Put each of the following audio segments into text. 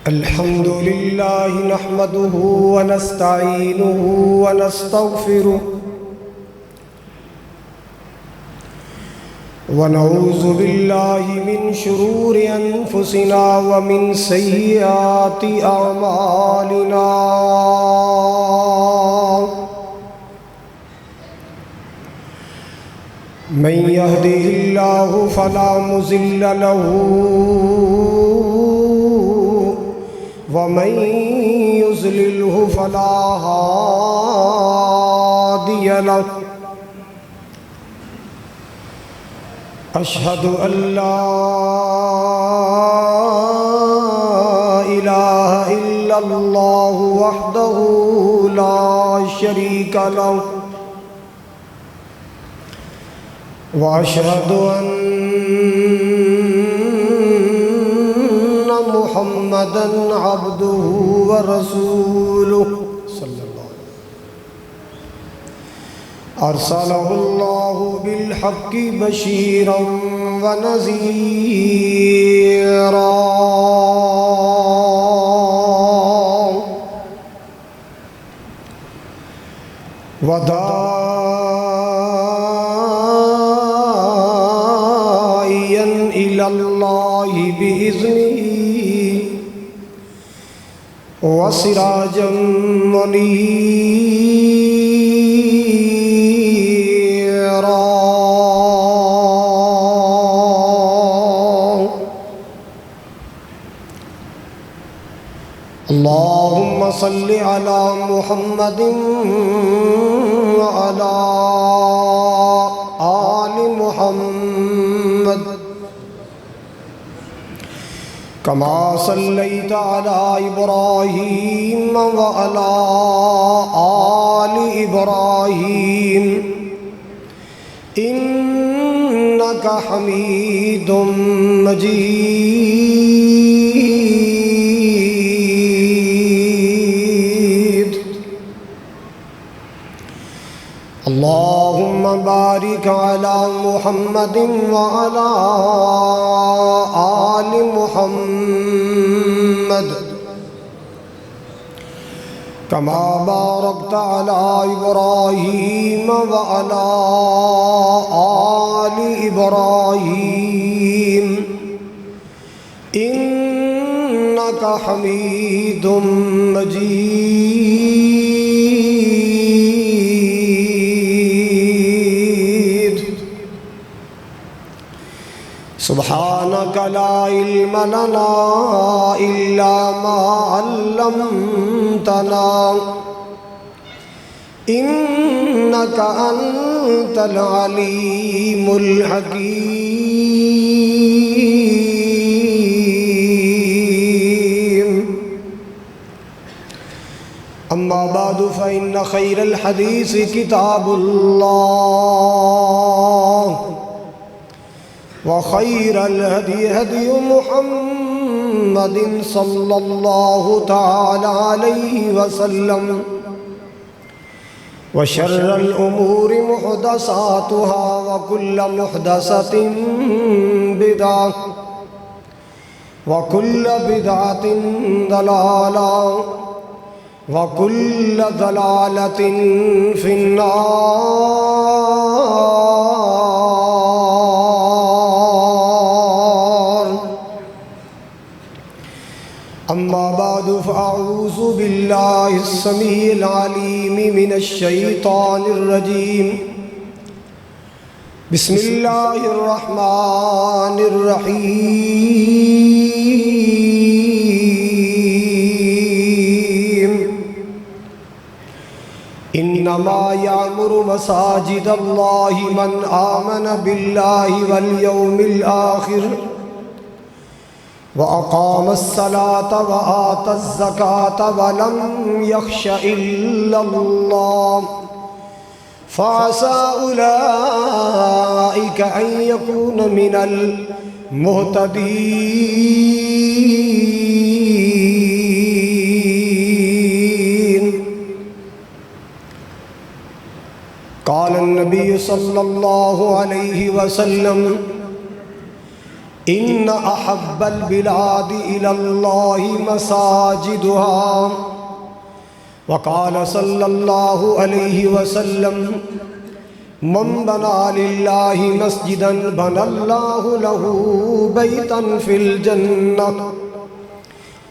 الحمد لله نحمده ونستعينه ونستغفره ونعوذ بالله من شرور أنفسنا ومن سيئات أعمالنا من يهده الله فلا مضل له ومن يضلله فلا هادي له أشهد أن لا إله إلا الله وحده لا شريك له وأشهد أن محمدًا عبده ورسوله صلى الله عليه وسلم أرسله الله بالحق بشيرًا ونذيرًا وداعيًا إلى الله بإذنه وسراجا منيرا اللهم صل على محمد وعلى آل محمد كما صليت على إبراهيم وعلى آل إبراهيم إنك حميد مجيد اللهم بارك على محمد وعلى آل محمد كما باركت على إبراهيم وعلى آل إبراهيم إنك حميد مجيد سبحانك لا علم لنا إلا ما علمتنا إنك أنت العليم الحكيم أما بعد فإن خير الحديث كتاب الله وخير الهدي هدي محمد صلى الله تعالى عليه وسلم وشر الأمور محدثاتها وكل محدثة بدعة وكل بدعة ضلالة وكل ضلالة في النار أما بعد فأعوذ بالله السميع العليم من الشيطان الرجيم بسم الله الرحمن الرحيم إنما يعمر مساجد الله من آمن بالله واليوم الآخر وأقام الصلاة وآتى الزكاة ولم يخش إلا الله فعسى أولئك أن يكون من المهتدين قال النبي صلى الله عليه وسلم إن أحب البلاد إلى الله مساجدها وقال صلى الله عليه وسلم من بنى لله مسجدا بنى الله له بيتا في الجنة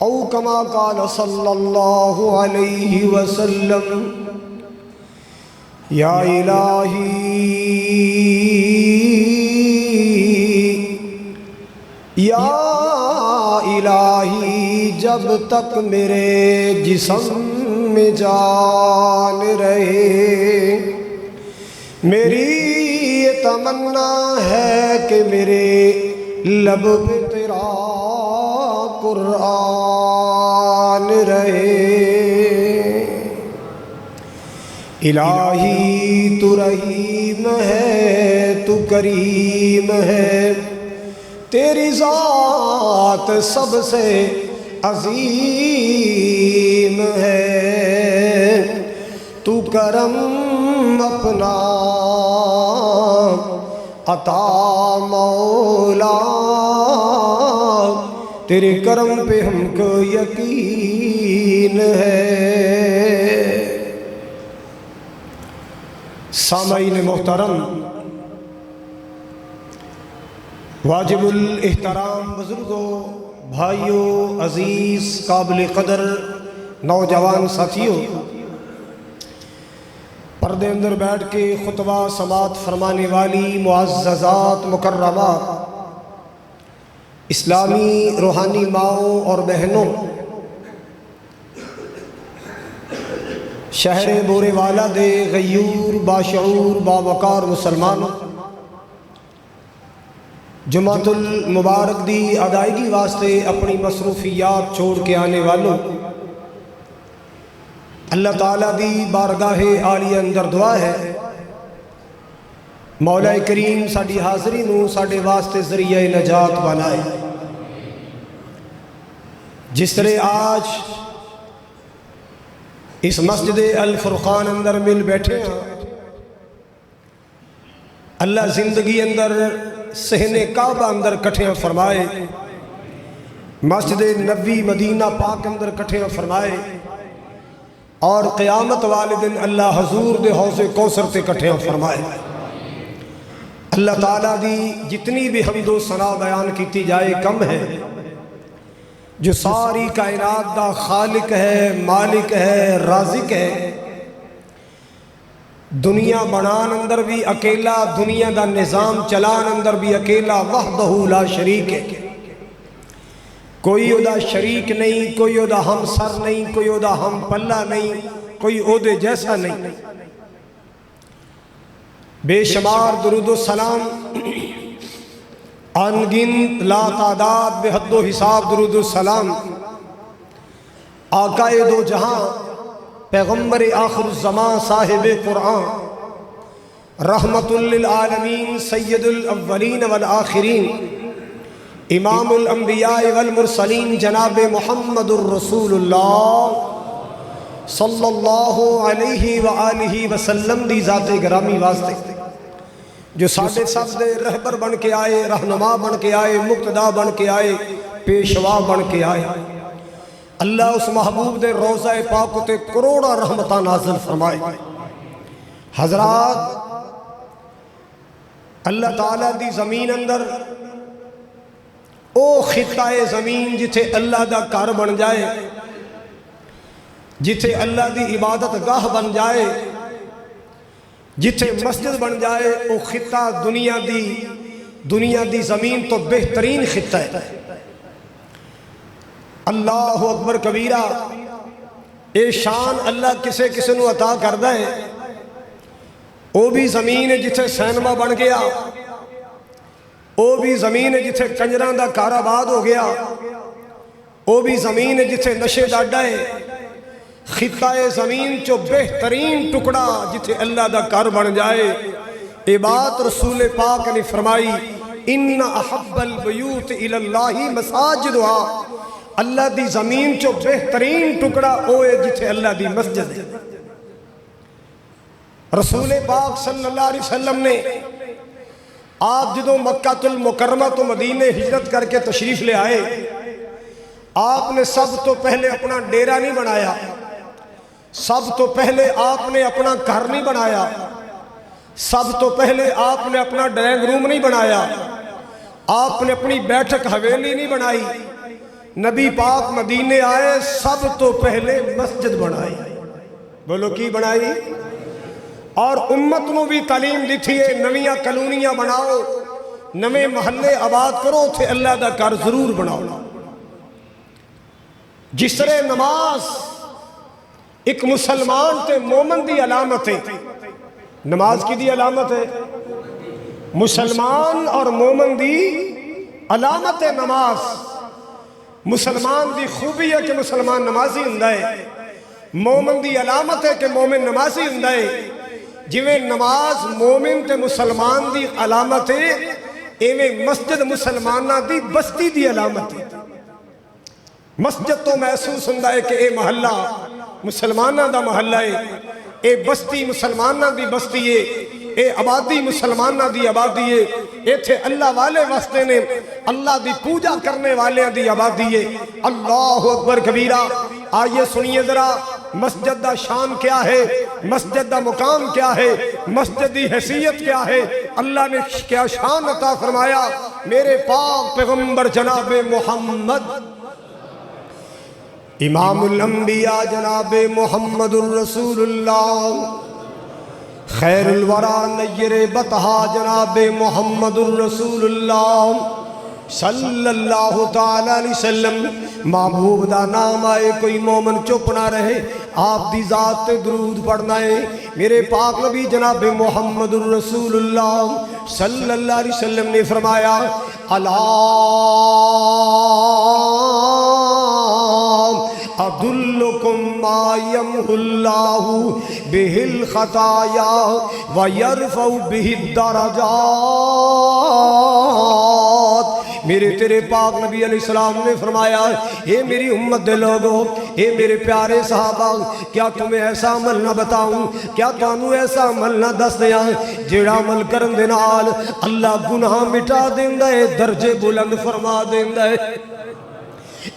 أو كما قال صلى الله عليه وسلم یا الہی جب تک میرے جسم میں جان رہے میری یہ تمنا ہے کہ میرے لب پہ تیرا قرآن رہے۔ الہی تو رحیم ہے تو کریم ہے تیری ذات سب سے عظیم ہے تو کرم اپنا عطا مولا تیرے کرم پہ ہم کو یقین ہے۔ سامعین محترم، واجب الاحترام بزرگوں، بھائیوں، عزیز قابل قدر نوجوان ساتھیوں، پردے اندر بیٹھ کے خطبہ سماعت فرمانے والی معززات مکرمات، اسلامی روحانی ماؤں اور بہنوں، شہر بورے والا دے غیور باشعور باوقار مسلمانوں، جمعۃ المبارک دی ادائیگی واسطے اپنی مصروفیات چھوڑ کے آنے والوں، اللہ تعالیٰ دی بارگاہ عالی اندر دعا ہے مولا کریم ساڈی حاضری نو ساڈے واسطے ذریعہ نجات بنائے۔ جس طرح آج اس مسجد الفرقان اندر مل بیٹھے ہیں، اللہ زندگی اندر صحن کعبہ اندر کٹھے فرمائے، مسجد نبوی مدینہ پاک اندر کٹھے فرمائے، اور قیامت والے دن اللہ حضور دے حوض کوثر تے کٹھے فرمائے۔ اللہ تعالیٰ دی جتنی بھی حمد و ثنا بیان کیتی جائے کم ہے، جو ساری کائنات دا خالق ہے، مالک ہے، رازق ہے، دنیا بنان اندر بھی اکیلا، دنیا دا نظام چلان اندر بھی اکیلا، وحدہ لا شریک ہے، کوئی ادا شریک نہیں، کوئی ادا ہم سر نہیں، کوئی ادا ہم پلہ نہیں، کوئی عہدے جیسا نہیں۔ بے شمار درود و سلام، انگنت لا تعداد بے حد و حساب درود و سلام آقائے دو جہاں، پیغمبر آخر الزمان، صاحب قرآن، رحمت للعالمین، سید الاولین والآخرین، امام الانبیاء والمرسلین، جناب محمد الرسول اللہ صلی اللہ علیہ وآلہ وسلم دی ذات گرامی واسطے، جو ساڈے سب دے رہبر بن کے آئے، رہنما بن کے آئے، مقتدا بن کے آئے، پیشوا بن کے آئے، اللہ اس محبوب دے روضہ پاک تے کروڑا رحمتہ نازل فرمائے۔ حضرات، اللہ تعالیٰ دی زمین اندر او خطہ زمین جتھے اللہ دا گھر بن جائے، جتھے اللہ دی عبادت گاہ بن جائے، جتھے مسجد بن جائے، او خطہ دنیا دی زمین تو بہترین خطہ ہے۔ اللہ اکبر کبیرہ، اے شان اللہ کسے کسے نو عطا کردہ ہے۔ او بھی زمین جتھے سینما بن گیا، او بھی زمین جتھے کنجران دا گھر آباد ہو گیا، او بھی زمین جتھے نشے ڈاڈا ہے۔ خطہ زمین چو بہترین ٹکڑا جتھے اللہ دا گھر بن جائے۔ یہ بات رسول پاک نے فرمائی، ان احب البیوت الی اللہ مساجدها، اللہ دی زمین چو بہترین ٹکڑا اوے جتھے اللہ دی مسجد ہے۔ رسول پاک صلی اللہ علیہ وسلم نے آپ جدوں مکہ المکرمہ تو مدینے ہجرت کر کے تشریف لے آئے، آپ نے سب تو پہلے اپنا ڈیرا نہیں بنایا، سب تو پہلے آپ نے اپنا گھر نہیں بنایا، سب تو پہلے آپ نے اپنا ڈرائنگ روم نہیں بنایا، آپ نے اپنی بیٹھک حویلی نہیں بنائی۔ نبی پاک مدینے آئے، سب تو پہلے مسجد بنائی۔ بولو کی بنائی؟ اور امت نو بھی تعلیم دیتی ہے، نویاں کلونیاں بناؤ، نویں محلے آباد کرو، تھے اللہ دا گھر ضرور بناؤ۔ جس طرح نماز ایک مسلمان تے مومن دی علامت ہے، نماز کی دی علامت ہے، مسلمان اور مومن دی علامت ہے نماز۔ مسلمان دی خوبی ہے کہ مسلمان نمازی ہوندا ہے، مومن دی علامت ہے کہ مومن نمازی ہوندا ہے۔ جویں نماز مومن تے مسلمان دی علامت ہے، ایویں مسجد مسلمانہ دی بستی دی علامت ہے۔ مسجد تو محسوس ہوندا ہے کہ اے محلہ مسلمانہ دا محلہ ہے، اے بستی مسلمانہ دی بستی ہے، اے آبادی مسلمانہ دی آبادی ہے، ایتھے اللہ والے واسطے نے، اللہ دی پوجا کرنے والے دی آبادی ہے۔ اللہ اکبر کبیرہ۔ آئیے سنیے ذرا مسجد دا شان کیا ہے، مسجد دا مقام کیا ہے، مسجد دی حیثیت کیا ہے، اللہ نے کیا شان عطا فرمایا۔ میرے پاک پیغمبر جناب محمد امام الانبیاء جناب محمد الرسول اللہ، خیر الورا نیر بطحا جناب محمد الرسول اللہ صلی اللہ تعالیٰ علیہ وسلم۔ محبوب دا نام آئے کوئی مومن چپ نہ رہے، آپ دی ذات تے درود پڑھنا ہے۔ میرے پاک نبی جناب محمد الرسول اللہ صلی اللہ علیہ وسلم نے فرمایا، الا ادلکم ما یمحو اللہ بہ الخطایا ویرفع بہ الدرجات۔ میرے تیرے پاک نبی علیہ السلام نے فرمایا، اے میری امت دے لوگو، اے میرے پیارے صحابہ، کیا تمہیں ایسا عمل نہ بتاؤں، کیا تمہیں ایسا عمل نہ دس دیاں جیڑا عمل کرن دے نال اللہ گناہ مٹا دیندا ہے، درجے بلند فرما دیندا ہے۔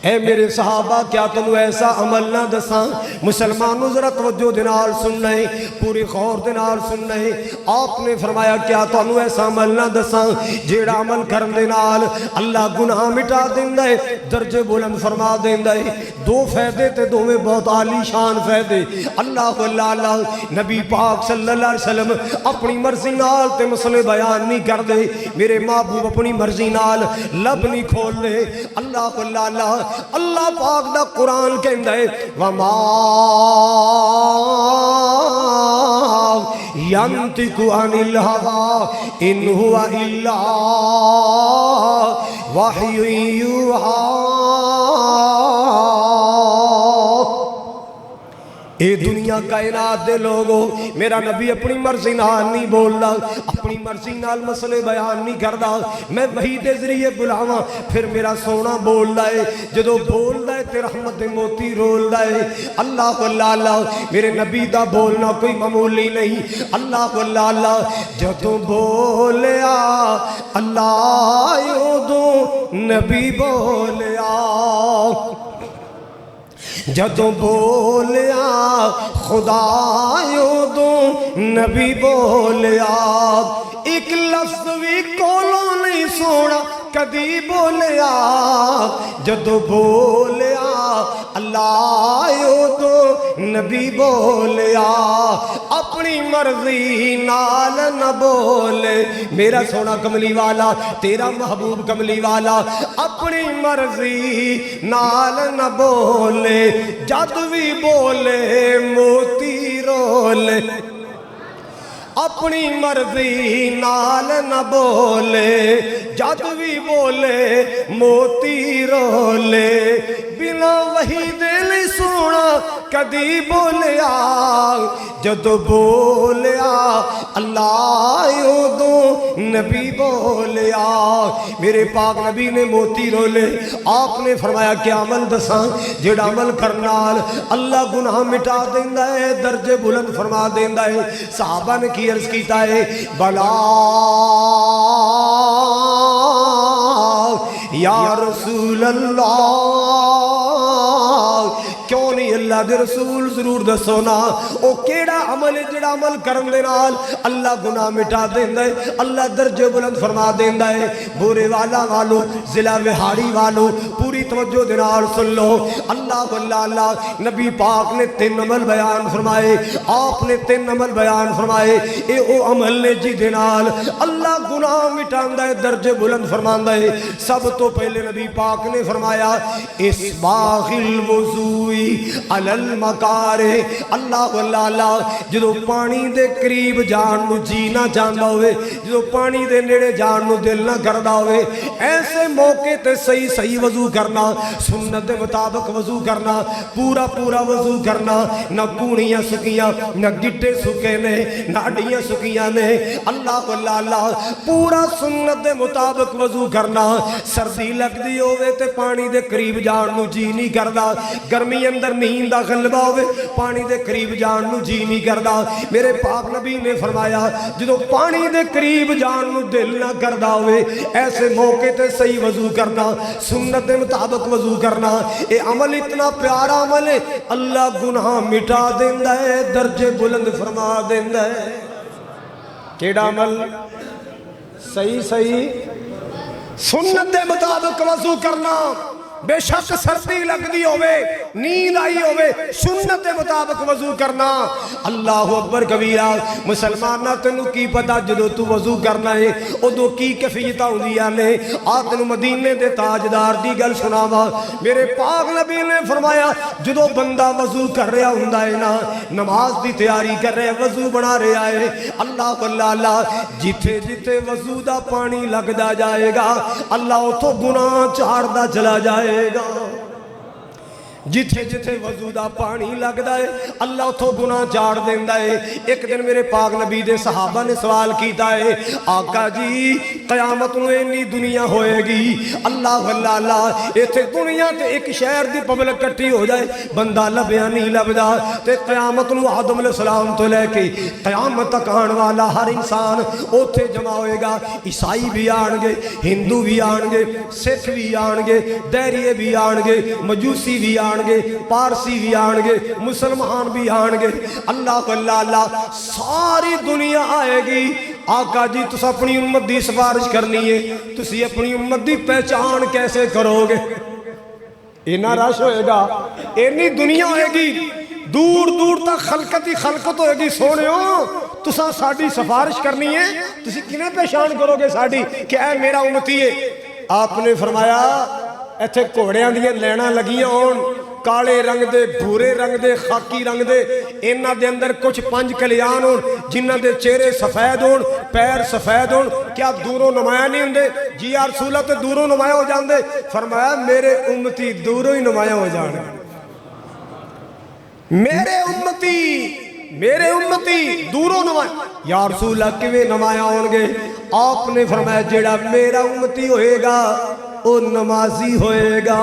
اے میرے صحابہ، کیا تمہیں ایسا عمل نہ دساں؟ مسلمانوں ذرا توجہ دنال سننا ہے، پوری غور دنال سننا ہے۔ آپ نے فرمایا، کیا تمہیں ایسا عمل نہ دساں جیڑا عمل کرن دے نال اللہ گناہ مٹا دیندا ہے، درجے بلند فرما دیندا ہے۔ دو فائدے تے دوویں بہت عالی شان فائدے۔ اللہ اللہ نبی پاک صلی اللہ علیہ وسلم اپنی مرضی نال تے مسئلے بیان نہیں کر دے، میرے محبوب اپنی مرضی نال لب نہیں کھول دے۔ اللہ اللہ اللہ پاک دا قرآن کہندا ہے، وما ینطق عن الہوی ان ہوا الا وحی یوحی۔ اے دنیا کائنات دے لوگو، میرا نبی اپنی مرضی نال نہیں بولدا، اپنی مرضی نال مسئلے بیان نہیں کردا، میں وحی دے ذریعے بلاواں پھر میرا سونا بولدا ہے، جدو بولدا ہے تے رحمت دے موتی رولدا ہے۔ اللہ اللہ میرے نبی دا بولنا کوئی معمولی نہیں۔ اللہ اللہ جدو بولیا اللہ اودوں نبی بولیا، جدوں بولیا خدا اودوں نبی بولیا، ایک لفظ بھی کولوں نہیں سونا کدی بولیا، جدوں بولیا اللہ اودوں نبی بولیا، اپنی مرضی نال نہ بولے میرا سونا کملی والا، تیرا محبوب کملی والا، اپنی مرضی نال نہ بولے، جد بھی بولے موتی رولے، اپنی مرضی نال نہ بولے، جد بھی بولے موتی رولے، بنا وحی دل سونا کدی بولیا، جدو بولیا اللہ اودوں نبی بولیا۔ میرے پاک نبی نے موتی رولے، آپ نے فرمایا کیا عمل دساں جیڑا عمل کرنال اللہ گناہ مٹا دیندا ہے، درجے بلند فرما دیندا ہے۔ صحابہ نے کی عرض کیتا ہے، بلا یا رسول اللہ کیوں نہیں اللہ دے رسول ضرور دسو نا او کیڑا عمل ہے جڑا عمل کرن دے نال اللہ گناہ مٹا دیندا ہے اللہ درجے بلند فرما دیندا ہے بورے والا والو ضلع وہاڑی والو پوری توجہ دے نال سن لو اللہ اللہ نبی پاک نے 3 عمل بیان فرمائے آپ نے 3 عمل بیان فرمائے اے او عمل نے جی دے نال اللہ گناہ مٹاندا ہے درجے بلند فرماندا ہے سب تو پہلے نبی پاک نے فرمایا اسباغ الوضوء علی المکارہ اللہ اللہ جدو پانی دے قریب جان نو جی نہ چاہندا ہوئے جدو پانی دے نیڑے جان نو دل نہ کردا ہوئے ایسے موقع تے صحیح صحیح وضو کرنا سنت دے مطابق وضو کرنا پورا پورا وضو کرنا نہ کونیاں سکیاں نہ گٹے سکے نے نہ ہڈیاں سکیاں نے اللہ اللہ پورا سنت دے مطابق وضو کرنا سردی لگ دی ہوئے تے پانی دے قریب جان نو جی نہیں کردا گرمی اندر نیند دا غلبہ ہوئے پانی دے قریب جان نو جی نہیں کردا میرے پاک نبی نے فرمایا جدو پانی دے قریب جان نو دل نہ کردا ہوئے ایسے موقع تے صحیح وضو کرنا سنت دے مطابق وضو کرنا اے عمل اتنا پیارا عمل ہے اللہ گناہ مٹا دیندا ہے درجے بلند فرما دیندا ہے کیڑا عمل صحیح صحیح سنت دے مطابق وضو کرنا بے شک سردی لگ دی ہوئے نیند آئی ہوئے سنت مطابق وضو کرنا اللہ اکبر کبیرہ مسلمانہ تنو کی پتا جدو تو وضو کرنا ہے او دو کی کفیتہ ہوندیا نے آتنو مدینے دے تاجدار دی گل سناوا میرے پاک نبی نے فرمایا جدو بندہ وضو کر رہا ہوندہ ہے نا نماز دی تیاری کر رہے وضو بنا رہا ہے اللہ اللہ جتھے جتھے وضو دا پانی لگ دا جائے گا اللہ اتھو گناہ چار دا چلا جائے گا جتھے جتھے وضو دا پانی لگ دا ہے اللہ اتھو گناہ جاڑ دیندہ ہے ایک دن میرے پاک نبی دے صحابہ نے سوال کیتا ہے آقا جی قیامت نو اینی دنیا ہوئے گی اللہ اللہ ایتھے دنیا تے ایک شہر دی پبلک کٹی ہو جائے بندہ لبیا نہیں لبدا تے قیامت نو آدم علیہ السلام تو لے کے قیامت تک آن والا ہر انسان اوتھے جمع ہوئے گا عیسائی بھی آنگے ہندو بھی آنگے سکھ بھی آنگے دیریے بھی آنگے مجوسی بھی آنگے پارسی بھی آنگے مسلمان بھی آنگے اللہ اللہ ساری دنیا آئے گی آقا جی تُس اپنی امت دی سفارش کرنی ہے تُسی اپنی امت دی پہچان کیسے کرو گے اینا رش ہوئے گا اینی دنیا ہوئے گی دور دور تک خلقت ہوئے گی سونے ہو تُسا ساڑی سفارش کرنی ہے تُسی کنہیں پہچان کرو گے ساڑی کہ اے میرا امتی ہے آپ نے فرمایا ایتھے کوڑیاں دیئے لینا لگیاں ہون کالے رنگ دے بھورے رنگ دے خاکی رنگ دے انہ دے اندر کچھ 5 کلیان ہون جنہ دے چہرے سفید ہون پیر سفید ہون کیا دوروں نمایاں نہیں ہوندے جی یا رسولہ تے دوروں نمایاں ہو جاندے فرمایا میرے امتی دوروں ہی نمایاں ہو جاندے میرے امتی دوروں نمایاں یا رسولہ کیویں نمایاں ہونگے آپ نے فرمایا جیڑا میرا امتی ہوئے گا او نمازی ہوئے گا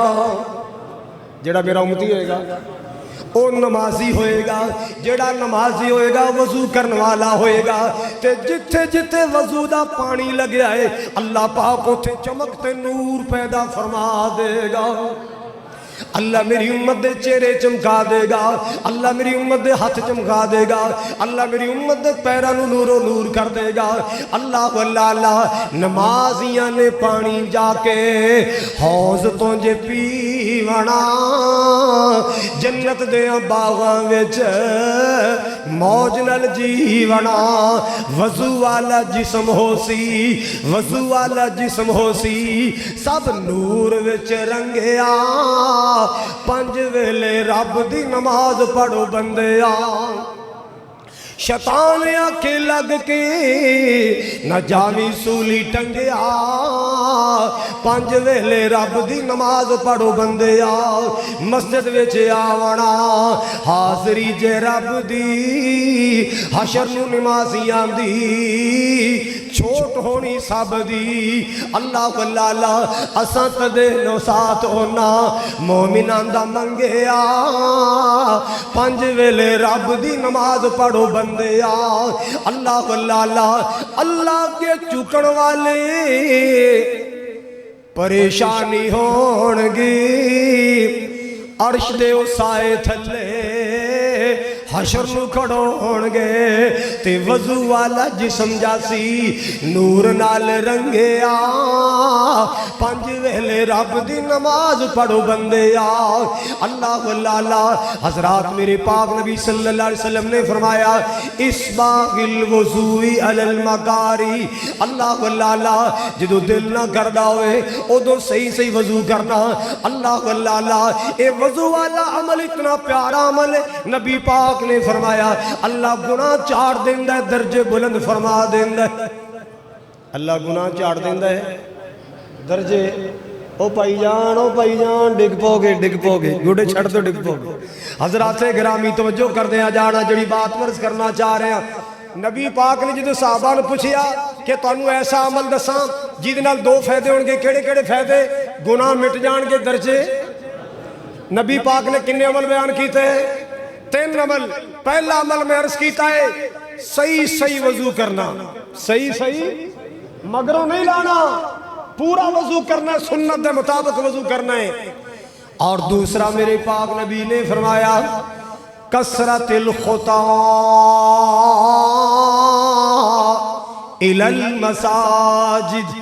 جیڑا میرا امتی ہوئے گا او نمازی ہوئے گا جیڑا نمازی ہوئے گا وضو کرنے والا ہوئے گا تے جتھے جتھے وضو دا پانی لگیا ہے اللہ پاک اتے چمکتے نور پیدا فرما دے گا اللہ میری امت دے چہرے چمکا دے گا اللہ میری امت دے ہاتھ چمکا دے گا اللہ میری امت دے پیرانو نور و نور کر دے گا اللہ اللہ نمازیاں نے پانی جا کے حوض تو جے پیونا جنت دے باغاں وچ موج نال جیونا وضو والا جسم ہو سی وضو والا جسم ہو سی سب نور وچ رنگیا 5 ویلے رب دی نماز پڑھو بندیا شیطان آکے لگ کے نہ جاوی سولی ٹنگیا 5 ویلے رب دی نماز پڑھو بندیا مسجد وچ آونا حاضری جے رب دی حشر نو نمازیاں دی چھوٹ ہونی سب دی اللہ اللہ اساں تدے نو ساتھ ہونا مومنان دا منگیا 5 ویلے رب دی نماز پڑھو بندیا اللہ اللہ اللہ اللہ کے چکن والے پریشانی ہونگی عرش دے او سائے تھلے حشر نو کھڑونگے تے وضو والا جسم جاسی نور نال رنگیا پانچ ویلے رب دی نماز پڑھو بندیا اللہ واللہ حضرات میرے پاک نبی صلی اللہ علیہ وسلم نے فرمایا اسباغ الوضوئی علی المکاری اللہ واللہ جدو دل نہ کردہ ہوئے ادو صحیح وضو کرنا اللہ واللہ اے وضو والا عمل اتنا پیارا عمل ہے نبی پاک نے فرمایا اللہ گناہ چاڑ دیندہ ہے درجے بلند فرما دیندہ ہے اللہ گناہ چاڑ دیندہ ہے درجے او پائی جان ڈگ پو گے گوڑے چھڑ تو ڈگ پو گے حضرات گرامی توجہ کر دیا جانا جڑی بات مرز کرنا چاہ رہے ہیں نبی پاک نے جدو صحابہ نے پوچھیا کہ تانوں ایسا عمل دساں جید نال دو فائدے ہونگے کیڑے کیڑے فائدے گناہ مٹ جان کے درجے نبی پاک نے کنے عمل بیان کیتے ہیں 3 عمل پہلا عمل میں عرض کیتا ہے صحیح وضو کرنا صحیح مگروں نہیں لانا پورا وضو کرنا سنت دے مطابق وضو کرنا ہے اور دوسرا میرے پاک نبی نے فرمایا کثرت الخطا الی المساجد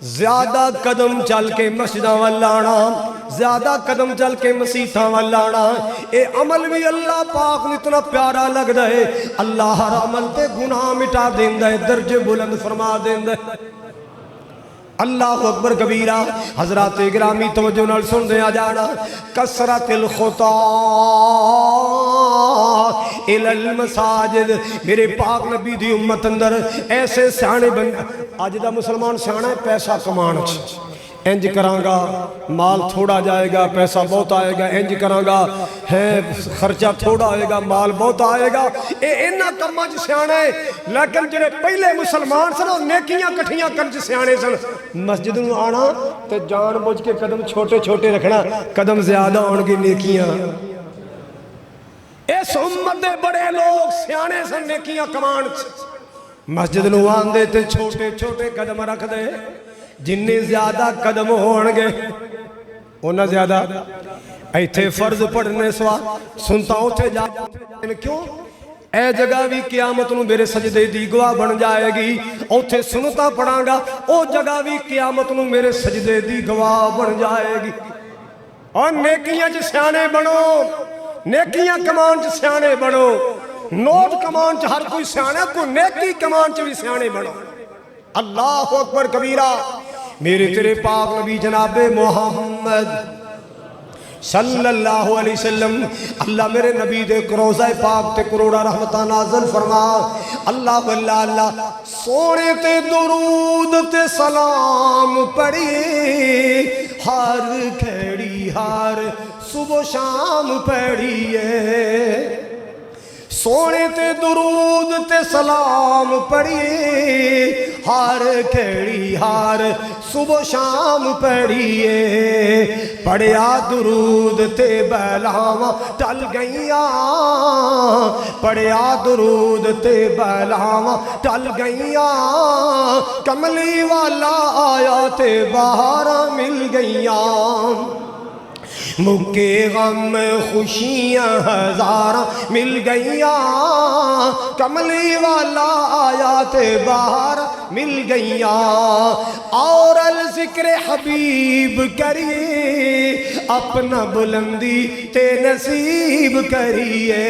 زیادہ قدم چل کے مسجداں والانا زیادہ قدم چل کے مسیحاں والانا اے عمل بھی اللہ پاک نے اتنا پیارا لگ رہا ہے اللہ ہر عمل تے گناہ مٹا دیندہ ہے درجے بلند فرما دیندہ ہے اللہ اکبر کبیرہ حضرات گرامی توجہ نال سن دیا جانا کثرت الخطا الی المساجد میرے پاک نبی دی امت اندر ایسے سیانے بن آج دا مسلمان سیانا ہے پیسہ کمانا انج کرانگا مال تھوڑا جائے گا پیسہ بہت آئے گا انج کرانگا خرچہ تھوڑا آئے گا مال بہت آئے گا اینا کمج سیانے لیکن جنہیں پہلے مسلمان سن نیکیاں کٹھیاں کرج سیانے سن مسجد نو آنا تے جان بوجھ کے قدم چھوٹے چھوٹے رکھنا قدم زیادہ آنگی نیکیاں اس امت دے بڑے لوگ سیانے سن نیکیاں کمان مسجد نو آن دے تے چھوٹے چھوٹے قدم رکھ دے جنہیں زیادہ قدم ہونگے انہاں زیادہ ایتھے فرض پڑھنے سوا سنتا ہوتے جائے کیوں اے جگہ بھی قیامت نو میرے سجدے دی گواہ بن جائے گی اوتھے سنتا پڑھاں گا او جگہ بھی قیامت نو میرے سجدے دی گواہ بن جائے گی اور نیکیاں چ سیانے بنو نیکیاں کمان چ سیانے بنو نوٹ کمان چ ہر کوئی سیانے کوئی نیکی کمان چ بھی سیانے بنو اللہ اکبر کبیرہ میرے تیرے پاک نبی جناب محمد صلی اللہ علیہ وسلم اللہ میرے نبی دے کروزہ پاک تے کروڑا رحمتہ نازل فرما اللہ واللہ اللہ سونے تے درود تے سلام پڑھی ہر کھڑی ہر صبح شام پڑھیے سونے تے درود تے سلام پڑھیے ہر کھڑی ہر صبح شام پڑھیے پڑھیا درود تے بلاواں ٹل گئیاں پڑھیا درود تے بلاواں ٹل گئیاں کملی والا آیا تے بہاراں مل گئیاں مکے غم خوشیاں ہزاراں مل گئیاں کملی والا آیا تے باہر مل گئیاں اور الذکر حبیب کریے اپنا بلندی تے نصیب کریے